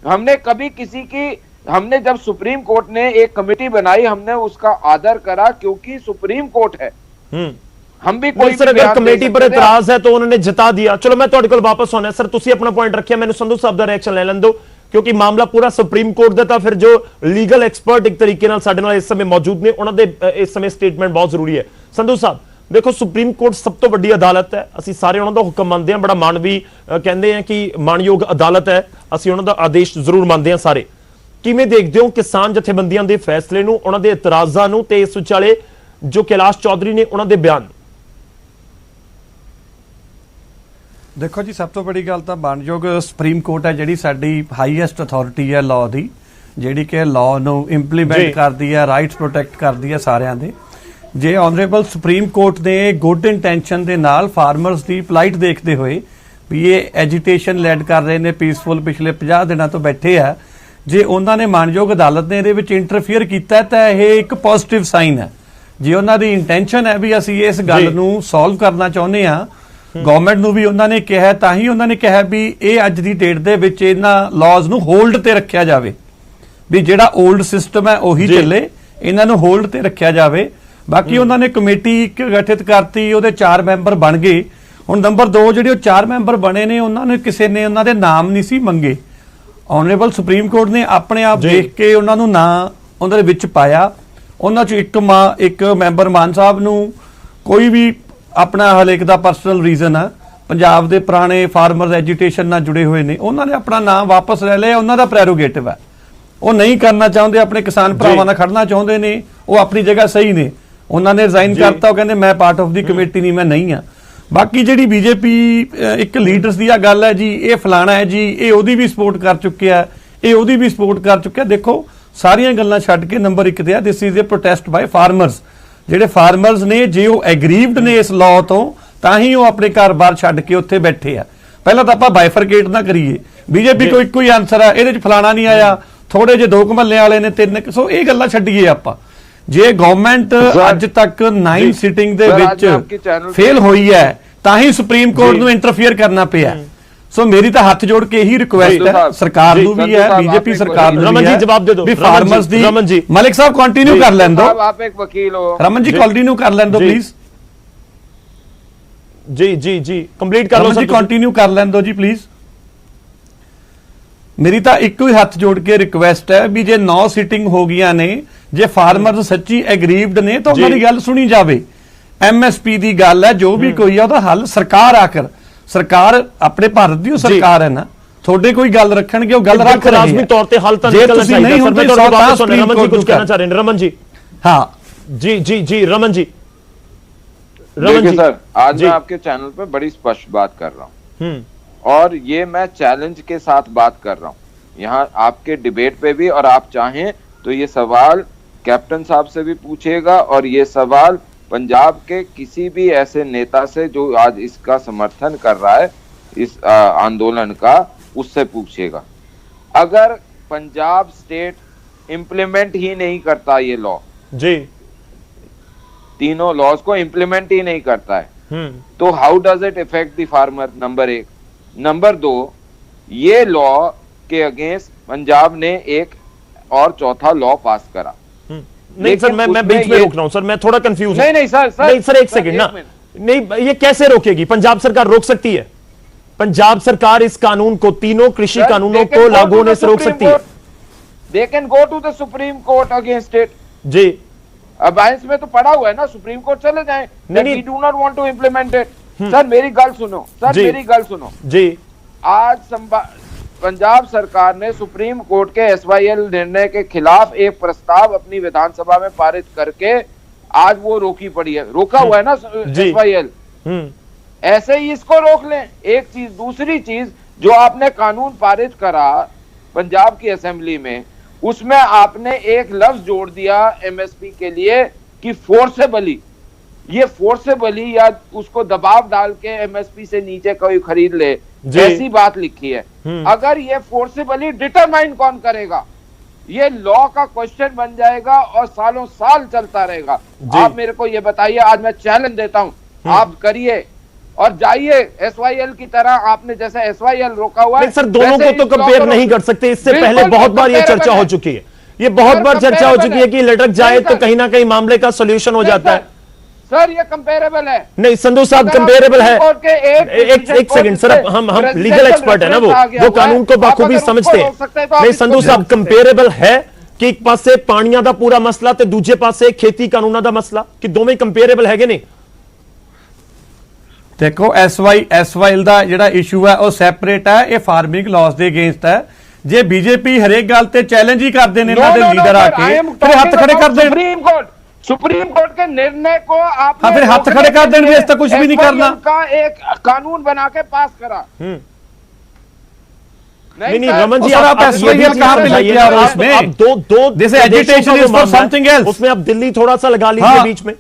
हमने कभी किसी की, हमने जब सुप्रीम कोर्ट ने एक कमेटी बनाई हमने उसका आदर करा क्योंकि सुप्रीम कोर्ट है। हम भी कोई सर अगर कमेटी पर इतराज है तो उन्होंने जिता दिया। चलो मैं ਤੁਹਾਡੇ ਕੋਲ ਵਾਪਸ ਆਉਣਾ ਸਰ, ਤੁਸੀਂ ਆਪਣਾ ਪੁਆਇੰਟ ਰੱਖਿਆ, ਮੈਨੂੰ ਸੰਧੂ ਸਾਹਿਬ ਦਾ ਰਿਐਕਸ਼ਨ ਲੈ ਲੈਣ ਦਿਓ ਕਿਉਂਕਿ ਮਾਮਲਾ ਪੂਰਾ ਸੁਪਰੀਮ ਕੋਰਟ ਦਾ, ਤਾਂ ਫਿਰ ਜੋ ਲੀਗਲ ਐਕਸਪਰਟ ਇੱਕ ਤਰੀਕੇ ਨਾਲ ਸਾਡੇ ਨਾਲ ਇਸ ਸਮੇਂ ਮੌਜੂਦ ਨੇ ਉਹਨਾਂ ਦੇ ਇਸ ਸਮੇਂ ਸਟੇਟਮੈਂਟ ਬਹੁਤ ਜ਼ਰੂਰੀ ਹੈ। ਸੰਧੂ ਸਾਹਿਬ ਦੇਖੋ, ਸੁਪਰੀਮ ਕੋਰਟ ਸਭ ਤੋਂ ਵੱਡੀ ਅਦਾਲਤ ਹੈ, ਅਸੀਂ ਸਾਰੇ ਉਹਨਾਂ ਦਾ ਹੁਕਮ ਮੰਨਦੇ ਹਾਂ, ਬੜਾ ਮਾਣ ਵੀ ਕਹਿੰਦੇ ਆ ਕਿ ਮਾਣਯੋਗ ਅਦਾਲਤ ਹੈ, ਅਸੀਂ ਉਹਨਾਂ ਦਾ ਆਦੇਸ਼ ਜ਼ਰੂਰ ਮੰਨਦੇ ਹਾਂ ਸਾਰੇ। ਕਿਵੇਂ ਦੇਖਦੇ ਹੋ ਕਿਸਾਨ ਜਥੇਬੰਦੀਆਂ ਦੇ ਫੈਸਲੇ ਨੂੰ, ਉਹਨਾਂ ਦੇ ਇਤਰਾਜ਼ਾਂ ਨੂੰ ਤੇ ਇਸ ਵਿਚਾਲੇ ਜੋ ਕੈਲਾਸ਼ ਚੌਧਰੀ ਨੇ ਉਹਨਾਂ ਦੇ ਬਿਆਨ? ਦੇਖੋ ਜੀ, ਸਭ ਤੋਂ ਵੱਡੀ ਗੱਲ ਤਾਂ ਮਾਣਯੋਗ ਸੁਪਰੀਮ ਕੋਰਟ ਹੈ ਜਿਹੜੀ ਸਾਡੀ ਹਾਈਐਸਟ ਅਥਾਰਟੀ ਹੈ ਲਾਅ ਦੀ, ਜਿਹੜੀ ਕਿ ਲਾਅ ਨੂੰ ਇੰਪਲੀਮੈਂਟ ਕਰਦੀ ਹੈ, ਰਾਈਟਸ ਪ੍ਰੋਟੈਕਟ ਕਰਦੀ ਹੈ ਸਾਰਿਆਂ ਦੇ। ਜੇ ਆਨਰੇਬਲ ਸੁਪਰੀਮ ਕੋਰਟ ਨੇ ਗੁੱਡ ਇੰਟੈਂਸ਼ਨ ਦੇ ਨਾਲ ਫਾਰਮਰਸ ਦੀ ਪਲਾਈਟ ਦੇਖਦੇ ਹੋਏ ਵੀ ਇਹ ਐਜੀਟੇਸ਼ਨ ਲੈਡ ਕਰ ਰਹੇ ਨੇ, ਪੀਸਫੁਲ ਪਿਛਲੇ 50 ਦਿਨਾਂ ਤੋਂ ਬੈਠੇ ਆ, ਜੇ ਉਹਨਾਂ ਨੇ ਮਾਣਯੋਗ ਅਦਾਲਤ ਨੇ ਇਹਦੇ ਵਿੱਚ ਇੰਟਰਫੀਅਰ ਕੀਤਾ ਤਾਂ ਇਹ ਇੱਕ ਪੋਜ਼ਿਟਿਵ ਸਾਈਨ ਹੈ। ਜੇ ਉਹਨਾਂ ਦੀ ਇੰਟੈਂਸ਼ਨ ਹੈ ਵੀ ਅਸੀਂ ਇਸ ਗੱਲ ਨੂੰ ਸੋਲਵ ਕਰਨਾ ਚਾਹੁੰਦੇ ਆ, ਗਵਰਨਮੈਂਟ ਨੂੰ ਵੀ ਉਹਨਾਂ ਨੇ ਕਿਹਾ, ਤਾਂ ਹੀ ਉਹਨਾਂ ਨੇ ਕਿਹਾ ਵੀ ਇਹ ਅੱਜ ਦੀ ਡੇਟ ਦੇ ਵਿੱਚ ਇਹਨਾਂ ਲਾਜ਼ ਨੂੰ ਹੋਲਡ ਤੇ ਰੱਖਿਆ ਜਾਵੇ, ਵੀ ਜਿਹੜਾ 올ਡ ਸਿਸਟਮ ਹੈ ਉਹੀ ਚੱਲੇ, ਇਹਨਾਂ ਨੂੰ ਹੋਲਡ ਤੇ ਰੱਖਿਆ ਜਾਵੇ। ਬਾਕੀ ਉਹਨਾਂ ਨੇ ਕਮੇਟੀ ਇੱਕ ਗਠਿਤ ਕਰਤੀ, ਉਹਦੇ 4 ਮੈਂਬਰ ਬਣ ਗਏ। ਹੁਣ ਨੰਬਰ 2 ਜਿਹੜੇ ਉਹ 4 ਮੈਂਬਰ ਬਣੇ ਨੇ, ਉਹਨਾਂ ਨੇ ਕਿਸੇ ਨੇ ਉਹਨਾਂ ਦੇ ਨਾਮ ਨਹੀਂ ਸੀ ਮੰਗੇ। ਆਨਰੇਬਲ ਸੁਪਰੀਮ ਕੋਰਟ ਨੇ ਆਪਣੇ ਆਪ ਦੇਖ ਕੇ ਉਹਨਾਂ ਨੂੰ ਨਾਂ ਉਹਨਾਂ ਦੇ ਵਿੱਚ ਪਾਇਆ। ਉਹਨਾਂ ਚੋਂ ਇੱਕ ਮੈਂਬਰ ਮਾਨ ਸਾਹਿਬ ਨੂੰ ਕੋਈ ਵੀ ਆਪਣਾ ਹਲੇਕ ਦਾ ਪਰਸਨਲ ਰੀਜ਼ਨ ਆ, ਪੰਜਾਬ ਦੇ ਪੁਰਾਣੇ ਫਾਰਮਰਸ ਐਜੀਟੇਸ਼ਨ ਨਾਲ ਜੁੜੇ ਹੋਏ ਨੇ, ਉਹਨਾਂ ਨੇ ਆਪਣਾ ਨਾਮ ਵਾਪਸ ਲੈ ਲਿਆ, ਉਹਨਾਂ ਦਾ ਪ੍ਰੈਰੋਗੇਟਿਵ ਹੈ। ਉਹ ਨਹੀਂ ਕਰਨਾ ਚਾਹੁੰਦੇ, ਆਪਣੇ ਕਿਸਾਨ ਭਰਾਵਾਂ ਨਾਲ ਖੜਨਾ ਚਾਹੁੰਦੇ ਨੇ, ਉਹ ਆਪਣੀ ਜਗ੍ਹਾ ਸਹੀ ਨੇ। ਉਹਨਾਂ ਨੇ ਰਿਜ਼ਾਈਨ ਕਰਤਾ, ਉਹ ਕਹਿੰਦੇ ਮੈਂ ਪਾਰਟ ਆਫ ਦੀ ਕਮੇਟੀ ਨਹੀਂ, ਮੈਂ ਨਹੀਂ ਆ। ਬਾਕੀ ਜਿਹੜੀ ਬੀਜੇਪੀ ਇੱਕ ਲੀਡਰਸ ਦੀ ਆ ਗੱਲ ਹੈ ਜੀ, ਇਹ ਫਲਾਣਾ ਹੈ ਜੀ, ਇਹ ਉਹਦੀ ਵੀ ਸਪੋਰਟ ਕਰ ਚੁੱਕਿਆ, ਇਹ ਉਹਦੀ ਵੀ ਸਪੋਰਟ ਕਰ ਚੁੱਕਿਆ। ਦੇਖੋ ਸਾਰੀਆਂ ਗੱਲਾਂ ਛੱਡ ਕੇ ਨੰਬਰ 1 ਤੇ ਆ, this is a protest by farmers. ਜਿਹੜੇ ਫਾਰਮਰਸ ਨੇ, ਜੇ ਉਹ ਐਗਰੀਵਡ ਨੇ ਇਸ ਲਾਅ ਤੋਂ, ਤਾਂ ਹੀ ਉਹ ਆਪਣੇ ਘਰ-ਬਾਰ ਛੱਡ ਕੇ ਉੱਥੇ ਬੈਠੇ ਆ। ਪਹਿਲਾਂ ਤਾਂ ਆਪਾਂ ਬਾਈਫਰਕੇਟ ਨਾ ਕਰੀਏ, ਬੀਜੇਪੀ ਕੋਈ ਇੱਕੋ ਹੀ ਆਨਸਰ ਆ, ਇਹਦੇ 'ਚ ਫਲਾਣਾ ਨਹੀਂ ਆਇਆ, ਥੋੜੇ ਜਿਹੇ 2 ਮਹੱਲੇ ਵਾਲੇ ਨੇ 3, ਸੋ ਇਹ ਗੱਲਾਂ ਛੱਡੀਏ ਆਪਾਂ। ਜੇ ਗਵਰਨਮੈਂਟ ਅੱਜ ਤੱਕ 9 ਸਿਟਿੰਗ ਦੇ ਵਿੱਚ ਫੇਲ ਹੋਈ ਹੈ, ਤਾਂ ਹੀ ਸੁਪਰੀਮ ਕੋਰਟ ਨੂੰ ਇੰਟਰਫੀਅਰ ਕਰਨਾ ਪਿਆ। ਸੋ ਮੇਰੀ ਤਾਂ ਹੱਥ ਜੋੜ ਕੇ ਇਹੀ ਰਿਕੁਐਸਟ ਹੈ ਸਰਕਾਰ ਨੂੰ ਵੀ ਹੈ, ਬੀਜੇਪੀ ਸਰਕਾਰ ਨੂੰ ਵੀ ਹੈ, ਜਵਾਬ ਦੇ ਦਿਓ ਵੀ ਫਾਰਮਰਸ ਦੀ। ਮਲਿਕ ਸਾਹਿਬ ਕੰਟੀਨਿਊ ਕਰ ਲੈਣ ਦਿਓ, आप एक वकील हो। ਰਮਨ ਜੀ ਕੰਟੀਨਿਊ ਕਰ ਲੈਣ ਦਿਓ ਪਲੀਜ਼। ਜੀ ਕੰਪਲੀਟ ਕਰ ਲਓ ਸਰ, ਕੰਟੀਨਿਊ ਕਰ ਲੈਣ ਦਿਓ ਜੀ ਪਲੀਜ਼। ਮੇਰੀ ਤਾਂ ਇੱਕੋ ਹੀ ਹੱਥ ਜੋੜ ਕੇ ਰਿਕੁਐਸਟ ਹੈ ਵੀ ਜੇ 9 ਸਿਟਿੰਗ ਹੋ ਗਈਆਂ ਨੇ, ਜੇ ਫਾਰਮਰਸ ਸੱਚੀ ਐਗਰੀਵਡ ਨੇ ਤਾਂ ਉਹਨਾਂ ਦੀ ਗੱਲ ਸੁਣੀ ਜਾਵੇ। ਐਮਐਸਪੀ ਦੀ ਗੱਲ ਹੈ, ਜੋ ਵੀ ਕੋਈ ਆ ਉਹਦਾ ਹੱਲ ਸਰਕਾਰ ਆਖਰ, ਸਰਕਾਰ ਆਪਣੇ ਭਾਰਤ ਦੀ ਉਹ ਸਰਕਾਰ ਹੈ ਨਾ, ਤੁਹਾਡੇ ਕੋਈ ਗੱਲ ਰੱਖਣਗੇ, ਉਹ ਗੱਲ ਰੱਖ ਰਹੇ ਰਾਜਮੀ ਤੌਰ ਤੇ ਹੱਲ ਤਾਂ ਨਿਕਲਣਾ ਚਾਹੀਦਾ। ਸਰ ਮੈਂ ਤੁਹਾਡਾ ਵਾਪਸ ਸੁਣਨਾ, ਰਮਨ ਜੀ ਕੁਝ ਕਹਿਣਾ ਚਾਹ ਰਹੇ हैं? रमन जी हाँ जी रमन जी। देखिए सर, आज मैं आपके चैनल पे बड़ी स्पष्ट बात कर रहा हूँ और ये मैं चैलेंज के साथ बात कर रहा हूँ यहाँ आपके डिबेट पे भी, और आप चाहें तो ये सवाल कैप्टन साहब से भी पूछेगा और ये सवाल पंजाब के किसी भी ऐसे नेता से जो आज इसका समर्थन कर रहा है, इस आंदोलन का, उससे पूछेगा। अगर पंजाब स्टेट इंप्लीमेंट ही नहीं करता ये लॉ जी, तीनों लॉज को इंप्लीमेंट ही नहीं करता है, तो how does it effect the farmer? Number 1। Number 2, ये लॉ के अगेंस्ट पंजाब ने एक और चौथा लॉ पास करा। नहीं सर, मैं बीच में रोक रहा हूं सर, मैं थोड़ा कंफ्यूज हूं। नहीं सर एक सेकंड ना, नहीं ये कैसे रोकेगी? पंजाब सरकार रोक सकती है? पंजाब सरकार इस कानून को, तीनों कृषि कानूनों को लागू होने से रोक सकती है? They can go to the Supreme Court against it. जी, अबायंस में तो पड़ा हुआ है ना, सुप्रीम कोर्ट चले जाएं। We do not want to implement it. Sir मेरी गल सुनो, सर मेरी गल सुनो जी। आज पंजाब सरकार ने सुप्रीम कोर्ट के SYL निर्णय के खिलाफ एक प्रस्ताव अपनी विधानसभा में पारित करके आज वो रोकी पड़ी है, रोका हुआ है ना SYL। ऐसे ही इसको रोक लें, एक चीज। दूसरी चीज, जो आपने कानून पारित करा पंजाब की असेंबली में, उसमें आपने एक लफ्ज जोड़ दिया MSP के लिए कि फोर्सेबली, ये फोर्सेबली या उसको दबाव डाल के एमएसपी से नीचे कोई खरीद ले, ऐसी बात लिखी है। अगर ये फोर्सेबली डिटरमाइन कौन करेगा, ये लॉ का क्वेश्चन बन जाएगा और सालों साल चलता रहेगा। आप मेरे को ये बताइए, आज मैं चैलेंज देता हूं, आप करिए और जाइए एसवाईएल की तरह, आपने जैसे एसवाईएल रोका हुआ है। सर दोनों को तो कंपेयर नहीं कर सकते, इससे पहले बहुत बार ये चर्चा हो चुकी है, ये बहुत बार चर्चा हो चुकी है कि लटक जाए तो कहीं ना कहीं मामले का सोल्यूशन हो जाता है। सर ये कंपेरेबल है नहीं संधू साहब, कंपेरेबल है। एक सेकंड सर, हम लीगल एक्सपर्ट है ना, वो कानून को बखूबी समझते हैं। नहीं संधू साहब, कंपेरेबल है कि एक पासे पानियां दा पूरा मसला ते दूजे पासे खेती कानूना दा मसला, कि दोवें कंपेरेबल है कि नहीं? देखो एसवाईएल ਦਾ ਜਿਹੜਾ ਇਸ਼ੂ ਹੈ ਉਹ ਸੈਪਰੇਟ ਹੈ, ਇਹ ਫਾਰਮਿੰਗ ਲਾਜ਼ ਦੇ ਅਗੇਂਸਟ ਹੈ। ਜੇ ਬੀਜੇਪੀ ਹਰੇਕ ਗੱਲ ਤੇ ਚੈਲੰਜ ਹੀ ਕਰਦੇ ਨੇ ਇਹਨਾਂ ਦੇ ਲੀਡਰ ਆ ਕੇ, ਫਿਰ ਹੱਥ ਖੜੇ ਕਰ ਦੇਣ। सुप्रीम कोर्ट के निर्णय को आपने फिर हाथ खड़े कर देने, इस तक कुछ भी नहीं करना का एक कानून बना के पास करा। नहीं रमन जी, आप एसवाईएल कहां पे लेके आ रहे हो इसमें? आप दो this agitation is for something else, उसमें आप दिल्ली थोड़ा सा लगा लीजिए बीच में।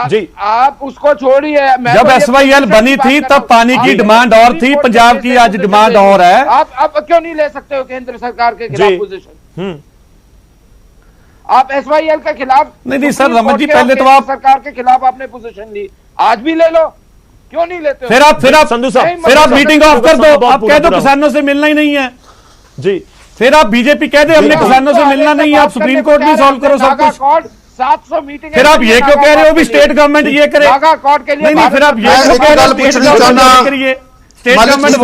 जी आप उसको छोड़िए। जब एसवाईएल बनी थी तब पानी की डिमांड और थी, पंजाब की आज डिमांड और है। आप क्यों नहीं ले सकते हो केंद्र सरकार के खिलाफ पोजीशन? आप एसवाईएल के खिलाफ नहीं सर, रमन जी पहले तो आप सरकार के खिलाफ आपने पोजीशन ली, आज भी ले लो, क्यों नहीं लेते? फिर आप संधू साहब, फिर आप मीटिंग ऑफ कर दो, आप कह दो किसानों से मिलना ही नहीं है जी। फिर आप बीजेपी कह दे हमने किसानों से मिलना नहीं है, आप सुप्रीम कोर्ट में सॉल्व करो सब कुछ। 700 मीटिंग, फिर आप ये क्यों कह रहे हो भी स्टेट गवर्नमेंट ये करे? कोर्ट के लिए नहीं, फिर आप ये क्यों कह रहे हो स्टेट गवर्नमेंट करिए? स्टेट गवर्नमेंट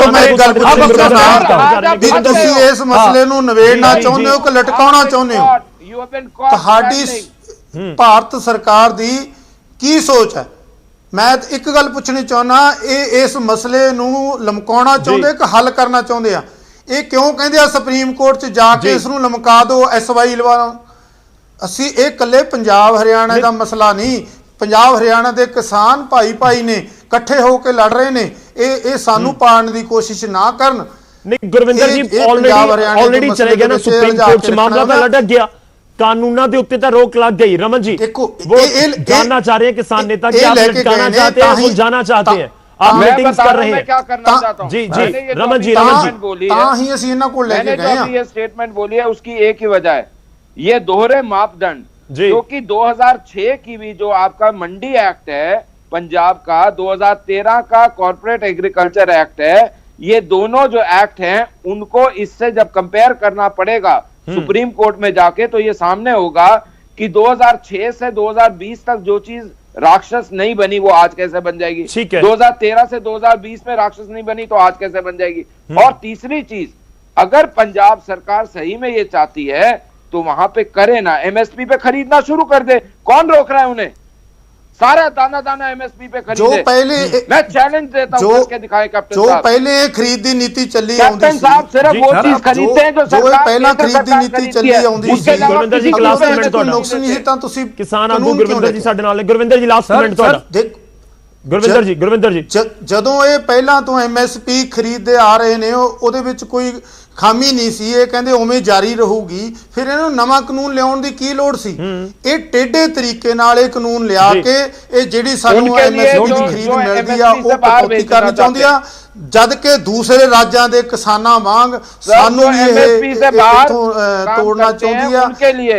इस मसले ਨੂੰ ਨਵੇੜਨਾ ਚਾਹੁੰਦੇ ਹੋ ਕਿ ਲਟਕਾਉਣਾ ਚਾਹੁੰਦੇ ਹੋ? ਤੁਹਾਡੀ ਭਾਰਤ ਸਰਕਾਰ ਦੀ ਕੀ ਸੋਚ ਹੈ? ਮੈਂ ਇੱਕ ਗੱਲ ਪੁੱਛਣੀ ਚਾਹੁੰਦਾ, ਇਹ ਇਸ ਮਸਲੇ ਨੂੰ ਲਮਕਾਉਣਾ ਚਾਹੁੰਦੇ ਕਿ ਹੱਲ ਕਰਨਾ ਚਾਹੁੰਦੇ ਆ? ਇਹ ਕਿਉਂ ਕਹਿੰਦੇ ਆ ਸੁਪਰੀਮ ਕੋਰਟ 'ਚ ਜਾ ਕੇ ਇਸ ਨੂੰ ਲਮਕਾ ਦਿਓ ਐਸਵਾਈਐਲ ਵਾਲਾ? ਅਸੀਂ ਇਹ ਇਕੱਲੇ ਪੰਜਾਬ ਹਰਿਆਣਾ ਦਾ ਮਸਲਾ ਨਹੀਂ, ਪੰਜਾਬ ਹਰਿਆਣਾ ਦੇ ਕਿਸਾਨ ਭਾਈ ਨੇ ਇਕੱਠੇ ਹੋ ਕੇ ਲੜ ਰਹੇ ਨੇ, ਇਹ ਸਾਨੂੰ ਪਾੜਨ ਦੀ ਕੋਸ਼ਿਸ਼ ਨਾ ਕਰਨ। नहीं गुरविंदर जी ऑलरेडी चले गए ना सुप्रीम कोर्ट से, मामला तो लटक गया, कानूना के उत्ते तो रोक लग गई। रमन जी वो जानना चाह रहे हैं किसान नेता कि आप लटकाना चाहते हैं, सुलझाना चाहते हैं, आप मीटिंग्स कर रहे हैं। क्या करना चाहता हूं? जी रमन जी ये स्टेटमेंट बोली है, उसकी एक ही वजह है, ये दोहरे मापदंड, जो कि 2006 की भी जो आपका मंडी एक्ट है पंजाब का, 2013 का कॉर्पोरेट एग्रीकल्चर एक्ट है, ये दोनों जो एक्ट हैं उनको इससे जब कंपेयर करना पड़ेगा सुप्रीम कोर्ट में जाके, तो ये सामने होगा कि 2006 से 2020 तक जो चीज राक्षस नहीं बनी वो आज कैसे बन जाएगी, 2013 से 2020 में राक्षस नहीं बनी तो आज कैसे बन जाएगी। और तीसरी चीज, अगर पंजाब सरकार सही में ये चाहती है तो वहां पे करे ना, एमएसपी पे खरीदना शुरू कर दे, कौन रोक रहा है उन्हें? सारा दाना एमएसपी पे खरीदे। जो पहले मैं चैलेंज देता हूं, करके दिखाए कैप्टन जो साहब। पहले खरीदी नीति चली कैप्टन साहब सिर्फ वो चीज खरीदते हैं जो सरकार पहला खरीदी नीति चली आउंदी सी। गुरविंदर जी लास्ट कमेंट ਤੁਹਾਡਾ, ਨੁਕਸ ਨਹੀਂ ਸੀ ਤਾਂ ਤੁਸੀਂ ਕਿਸਾਨ ਆਗੂ ਗੁਰਵਿੰਦਰ ਜੀ ਸਾਡੇ ਨਾਲ ਹੈ। ਗੁਰਵਿੰਦਰ ਜੀ ਲਾਸਟ ਕਮੈਂਟ ਤੁਹਾਡਾ। ਗੁਰਵਿੰਦਰ ਜੀ ਜਦੋਂ ਇਹ ਪਹਿਲਾਂ ਤੋਂ ਐਮਐਸਪੀ ਖਰੀਦਦੇ ਆ ਰਹੇ ਨੇ, ਉਹਦੇ ਵਿੱਚ ਕੋਈ ਖਾਮੀ ਨਹੀਂ ਸੀ, ਇਹ ਕਹਿੰਦੇ ਉਵੇਂ ਜਾਰੀ ਰਹੂਗੀ, ਫਿਰ ਇਹਨੂੰ ਨਵਾਂ ਕਾਨੂੰਨ ਲਿਆਉਣ ਦੀ ਕੀ ਲੋੜ ਸੀ? ਇਹ ਟੇਢੇ ਤਰੀਕੇ ਨਾਲ ਇਹ ਕਾਨੂੰਨ ਲਿਆ ਕੇ ਇਹ ਜਿਹੜੀ ਸਾਨੂੰ ਐਮਐਸਪੀ ਦੀ ਖਰੀਦ ਮਿਲਦੀ ਆ ਉਹ ਕਟੌਤੀ ਕਰਨੀ ਚਾਹੁੰਦੀ ਆ, ਜਦ ਕਿ ਦੂਸਰੇ ਰਾਜਾਂ ਦੇ ਕਿਸਾਨਾਂ ਵਾਂਗ ਸਾਨੂੰ ਵੀ ਇਹ ਤੋੜਨਾ ਚਾਹੁੰਦੀ ਆ।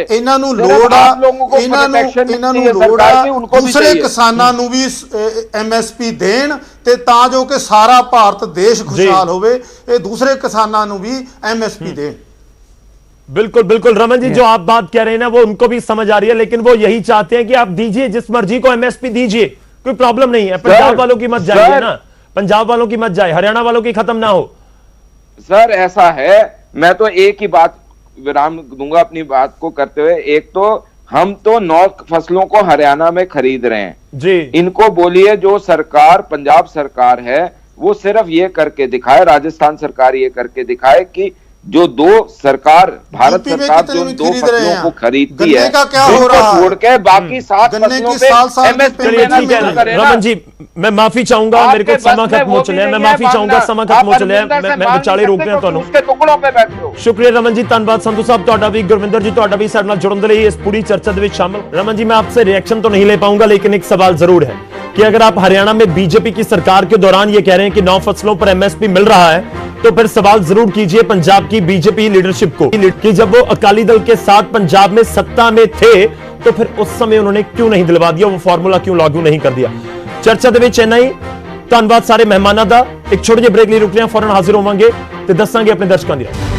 ਇਹਨਾਂ ਨੂੰ ਲੋੜ ਆ, ਇਹਨਾਂ ਨੂੰ ਲੋੜ ਆ ਦੂਸਰੇ ਕਿਸਾਨਾਂ ਨੂੰ ਵੀ ਐਮਐਸਪੀ ਦੇਣ ਤੇ ਤਾਂ ਜੋ ਕਿ ਸਾਰਾ ਭਾਰਤ ਦੇਸ਼ ਖੁਸ਼ਹਾਲ ਹੋਵੇ, ਇਹ ਦੂਸਰੇ ਕਿਸਾਨਾਂ ਨੂੰ भी एमएसपी दे। बिल्कुल रमन जी, जो आप बात कह रहे हैं ना वो उनको भी समझ आ रही है, लेकिन वो यही चाहते हैं कि आप दीजिए जिस मर्जी को एमएसपी दीजिए, कोई प्रॉब्लम नहीं है। पंजाब वालों की मत जाइए ना, पंजाब वालों की मत जाए, हरियाणा वालों की खत्म ना हो। सर ऐसा है, मैं तो एक ही बात विराम दूंगा अपनी बात को करते हुए, एक तो हम तो 9 फसलों को हरियाणा में खरीद रहे हैं जी, इनको बोलिए जो सरकार पंजाब सरकार है वो सिर्फ ये करके दिखाए, राजस्थान सरकार ये करके दिखाए कि जो दो सरकार भारत यूपी में सरकार कितने जो में दो खरीद रहे फसलों हैं? को खरीदती गन्ने है का क्या हो उनको रहा है? छोड़ के बाकी 7 गन्ने फसलों की पे साल-साल की MSP पेमेंट देना ठीक है शुरू करे ना। रमन जी, मैं माफी चाहूंगा, मेरे को आपके समा बस में खत्म वो हो भी चलिया, मैं नहीं है माफी चाहूंगा, मांगना। समा खत्म हो आप चलिया, अरविंदर से मैं मांग ਵਿਚਾਲੇ नहीं ਰੋਕ ਰਿਹਾ सकते ਤੁਹਾਨੂੰ। उसके टुकड़ों पे बैठे हो। शुक्रिया रमन जी, ਧੰਨਵਾਦ ਸੰਧੂ ਸਾਹਿਬ ਤੁਹਾਡਾ ਵੀ, ਗੁਰਵਿੰਦਰ ਜੀ ਤੁਹਾਡਾ ਵੀ ਸਾਡੇ ਨਾਲ ਜੁੜਨ ਦੇ ਲਈ ਇਸ पूरी चर्चा ਦੇ ਵਿੱਚ शामिल। रमन जी, मैं आपसे रिएक्शन तो नहीं ले पाऊंगा, लेकिन एक सवाल जरूर है कि अगर आप हरियाणा में बीजेपी की सरकार के दौरान ये कह रहे हैं कि 9 फसलों पर MSP मिल रहा है, तो फिर सवाल जरूर कीजिए पंजाब की बीजेपी लीडरशिप को कि जब वो अकाली दल के साथ पंजाब में सत्ता में थे तो फिर उस समय उन्होंने क्यों नहीं दिलवा दिया, वो फॉर्मूला क्यों लागू नहीं कर दिया। चर्चा ਦੇ ਵਿੱਚ ਇੰਨਾ ਹੀ। ਧੰਨਵਾਦ ਸਾਰੇ ਮਹਿਮਾਨਾਂ ਦਾ। ਇੱਕ ਛੋਟੇ ਜਿਹੇ ਬ੍ਰੇਕ ਲਈ ਰੁਕ ਰਹੇ ਹਾਂ, ਫੌਰਨ ਹਾਜ਼ਰ ਹੋਵਾਂਗੇ ਤੇ ਦੱਸਾਂਗੇ ਆਪਣੇ ਦਰਸ਼ਕਾਂ ਦੀ ਰਾਏ।